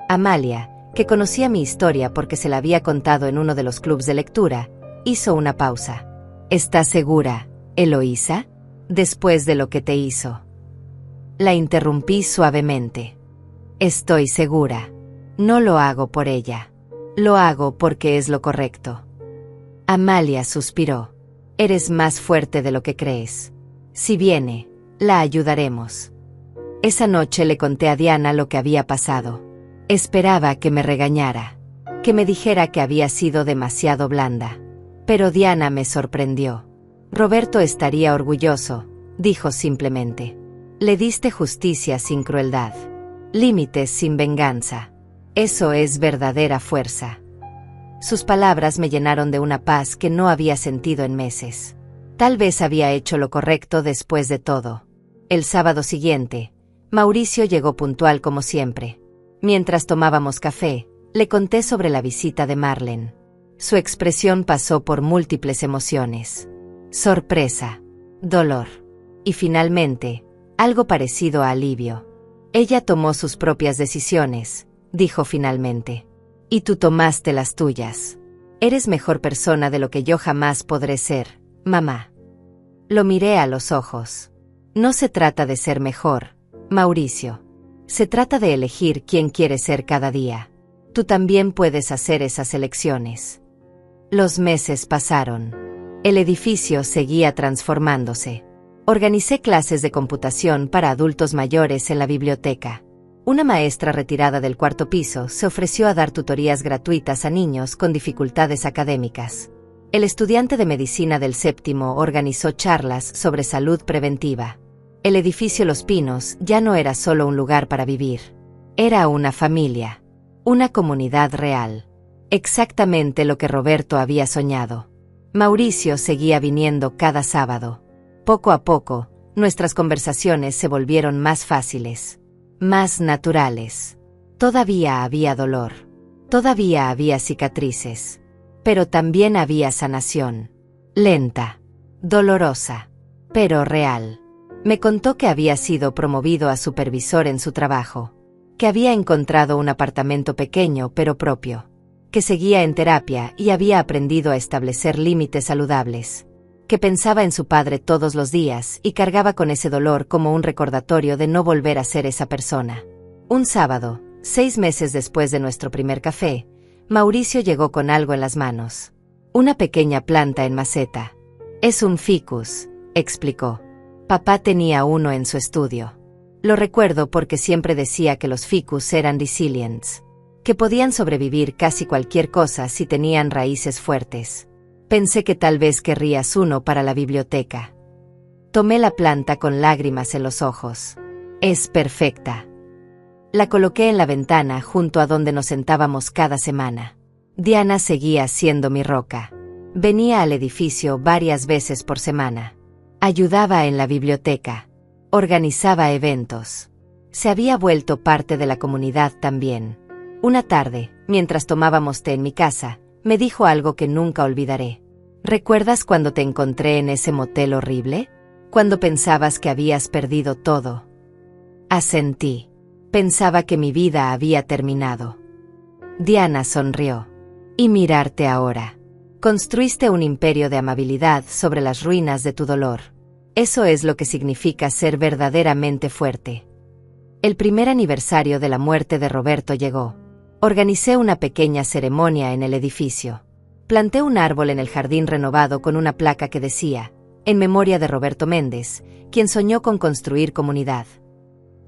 Amalia, que conocía mi historia porque se la había contado en uno de los clubs de lectura, hizo una pausa. ¿Estás segura, Eloísa? Después de lo que te hizo. La interrumpí suavemente. Estoy segura. No lo hago por ella. Lo hago porque es lo correcto. Amalia suspiró. Eres más fuerte de lo que crees. Si viene, la ayudaremos. Esa noche le conté a Diana lo que había pasado. Esperaba que me regañara, que me dijera que había sido demasiado blanda. Pero Diana me sorprendió. Roberto estaría orgulloso, dijo simplemente. Le diste justicia sin crueldad. Límites sin venganza. Eso es verdadera fuerza. Sus palabras me llenaron de una paz que no había sentido en meses. Tal vez había hecho lo correcto después de todo. El sábado siguiente, Mauricio llegó puntual como siempre. Mientras tomábamos café, le conté sobre la visita de Marlene. Su expresión pasó por múltiples emociones. Sorpresa, dolor y finalmente, algo parecido a alivio. Ella tomó sus propias decisiones, dijo finalmente. Y tú tomaste las tuyas. Eres mejor persona de lo que yo jamás podré ser, mamá. Lo miré a los ojos. No se trata de ser mejor, Mauricio. Se trata de elegir quién quieres ser cada día. Tú también puedes hacer esas elecciones. Los meses pasaron. El edificio seguía transformándose. Organicé clases de computación para adultos mayores en la biblioteca. Una maestra retirada del cuarto piso se ofreció a dar tutorías gratuitas a niños con dificultades académicas. El estudiante de medicina del séptimo organizó charlas sobre salud preventiva. El edificio Los Pinos ya no era solo un lugar para vivir. Era una familia, una comunidad real. Exactamente lo que Roberto había soñado. Mauricio seguía viniendo cada sábado. Poco a poco, nuestras conversaciones se volvieron más fáciles, más naturales. Todavía había dolor. Todavía había cicatrices. Pero también había sanación. Lenta, dolorosa, pero real. Me contó que había sido promovido a supervisor en su trabajo, que había encontrado un apartamento pequeño pero propio, que seguía en terapia y había aprendido a establecer límites saludables, que pensaba en su padre todos los días y cargaba con ese dolor como un recordatorio de no volver a ser esa persona. Un sábado, 6 meses después de nuestro primer café, Mauricio llegó con algo en las manos. Una pequeña planta en maceta. Es un ficus, explicó. Papá tenía uno en su estudio. Lo recuerdo porque siempre decía que los ficus eran resilients, que podían sobrevivir casi cualquier cosa si tenían raíces fuertes. Pensé que tal vez querrías uno para la biblioteca. Tomé la planta con lágrimas en los ojos. Es perfecta. La coloqué en la ventana junto a donde nos sentábamos cada semana. Diana seguía siendo mi roca. Venía al edificio varias veces por semana. Ayudaba en la biblioteca. Organizaba eventos. Se había vuelto parte de la comunidad también. Una tarde, mientras tomábamos té en mi casa, me dijo algo que nunca olvidaré. ¿Recuerdas cuando te encontré en ese motel horrible? Cuando pensabas que habías perdido todo. Asentí. Pensaba que mi vida había terminado. Diana sonrió. Y mirarte ahora. Construiste un imperio de amabilidad sobre las ruinas de tu dolor. Eso es lo que significa ser verdaderamente fuerte. El primer aniversario de la muerte de Roberto llegó. Organicé una pequeña ceremonia en el edificio. Planté un árbol en el jardín renovado con una placa que decía, en memoria de Roberto Méndez, quien soñó con construir comunidad.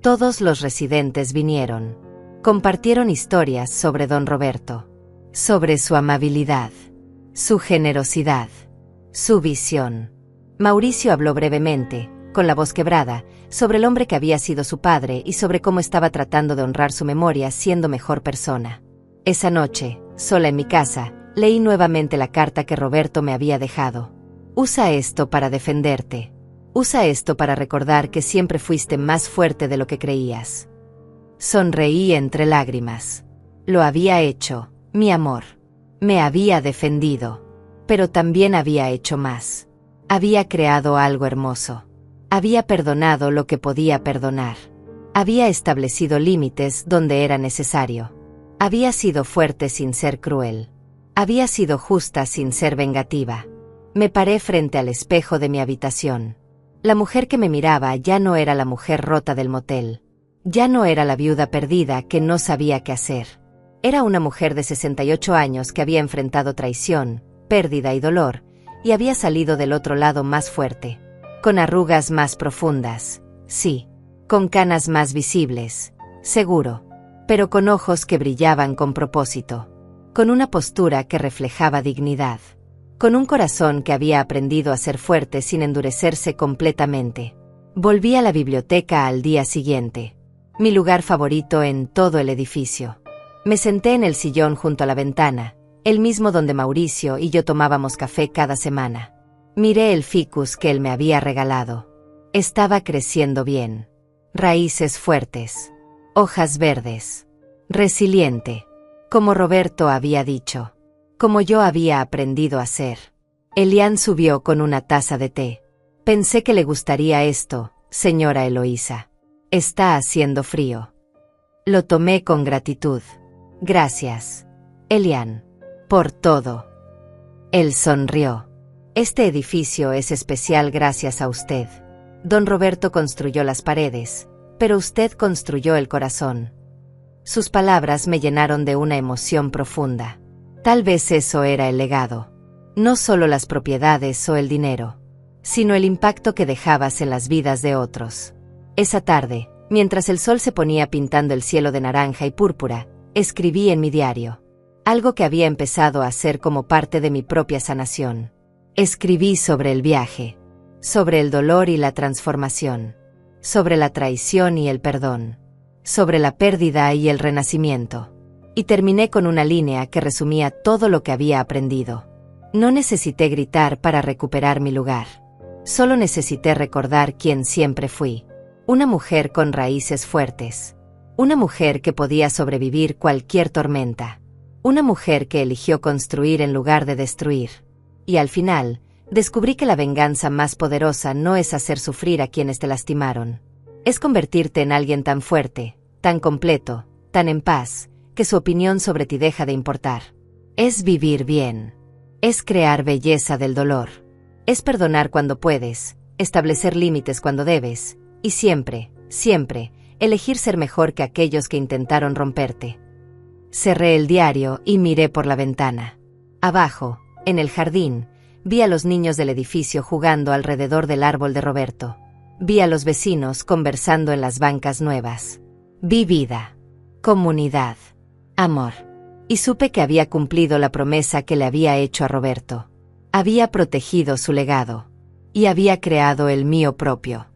Todos los residentes vinieron. Compartieron historias sobre don Roberto, sobre su amabilidad, su generosidad, su visión. Mauricio habló brevemente, con la voz quebrada, sobre el hombre que había sido su padre y sobre cómo estaba tratando de honrar su memoria siendo mejor persona. Esa noche, sola en mi casa, leí nuevamente la carta que Roberto me había dejado. Usa esto para defenderte. Usa esto para recordar que siempre fuiste más fuerte de lo que creías. Sonreí entre lágrimas. Lo había hecho, mi amor. Me había defendido. Pero también había hecho más. Había creado algo hermoso. Había perdonado lo que podía perdonar. Había establecido límites donde era necesario. Había sido fuerte sin ser cruel. Había sido justa sin ser vengativa. Me paré frente al espejo de mi habitación. La mujer que me miraba ya no era la mujer rota del motel. Ya no era la viuda perdida que no sabía qué hacer. Era una mujer de 68 años que había enfrentado traición, pérdida y dolor, y había salido del otro lado más fuerte. Con arrugas más profundas, sí. Con canas más visibles, seguro. Pero con ojos que brillaban con propósito. Con una postura que reflejaba dignidad. Con un corazón que había aprendido a ser fuerte sin endurecerse completamente. Volví a la biblioteca al día siguiente. Mi lugar favorito en todo el edificio. Me senté en el sillón junto a la ventana, el mismo donde Mauricio y yo tomábamos café cada semana. Miré el ficus que él me había regalado. Estaba creciendo bien. Raíces fuertes. Hojas verdes. Resiliente. Como Roberto había dicho. Como yo había aprendido a ser. Elian subió con una taza de té. Pensé que le gustaría esto, señora Eloísa. Está haciendo frío. Lo tomé con gratitud. Gracias, Elian, por todo. Él sonrió. Este edificio es especial gracias a usted. Don Roberto construyó las paredes, pero usted construyó el corazón. Sus palabras me llenaron de una emoción profunda. Tal vez eso era el legado. No solo las propiedades o el dinero, sino el impacto que dejabas en las vidas de otros. Esa tarde, mientras el sol se ponía pintando el cielo de naranja y púrpura, escribí en mi diario. Algo que había empezado a hacer como parte de mi propia sanación. Escribí sobre el viaje, sobre el dolor y la transformación, sobre la traición y el perdón, sobre la pérdida y el renacimiento. Y terminé con una línea que resumía todo lo que había aprendido. No necesité gritar para recuperar mi lugar. Solo necesité recordar quién siempre fui. Una mujer con raíces fuertes. Una mujer que podía sobrevivir cualquier tormenta. Una mujer que eligió construir en lugar de destruir. Y al final, descubrí que la venganza más poderosa no es hacer sufrir a quienes te lastimaron. Es convertirte en alguien tan fuerte, tan completo, tan en paz, que su opinión sobre ti deja de importar. Es vivir bien. Es crear belleza del dolor. Es perdonar cuando puedes, establecer límites cuando debes, y siempre, siempre, elegir ser mejor que aquellos que intentaron romperte. Cerré el diario y miré por la ventana. Abajo, en el jardín, vi a los niños del edificio jugando alrededor del árbol de Roberto. Vi a los vecinos conversando en las bancas nuevas. Vi vida, comunidad, amor. Y supe que había cumplido la promesa que le había hecho a Roberto. Había protegido su legado. Y había creado el mío propio.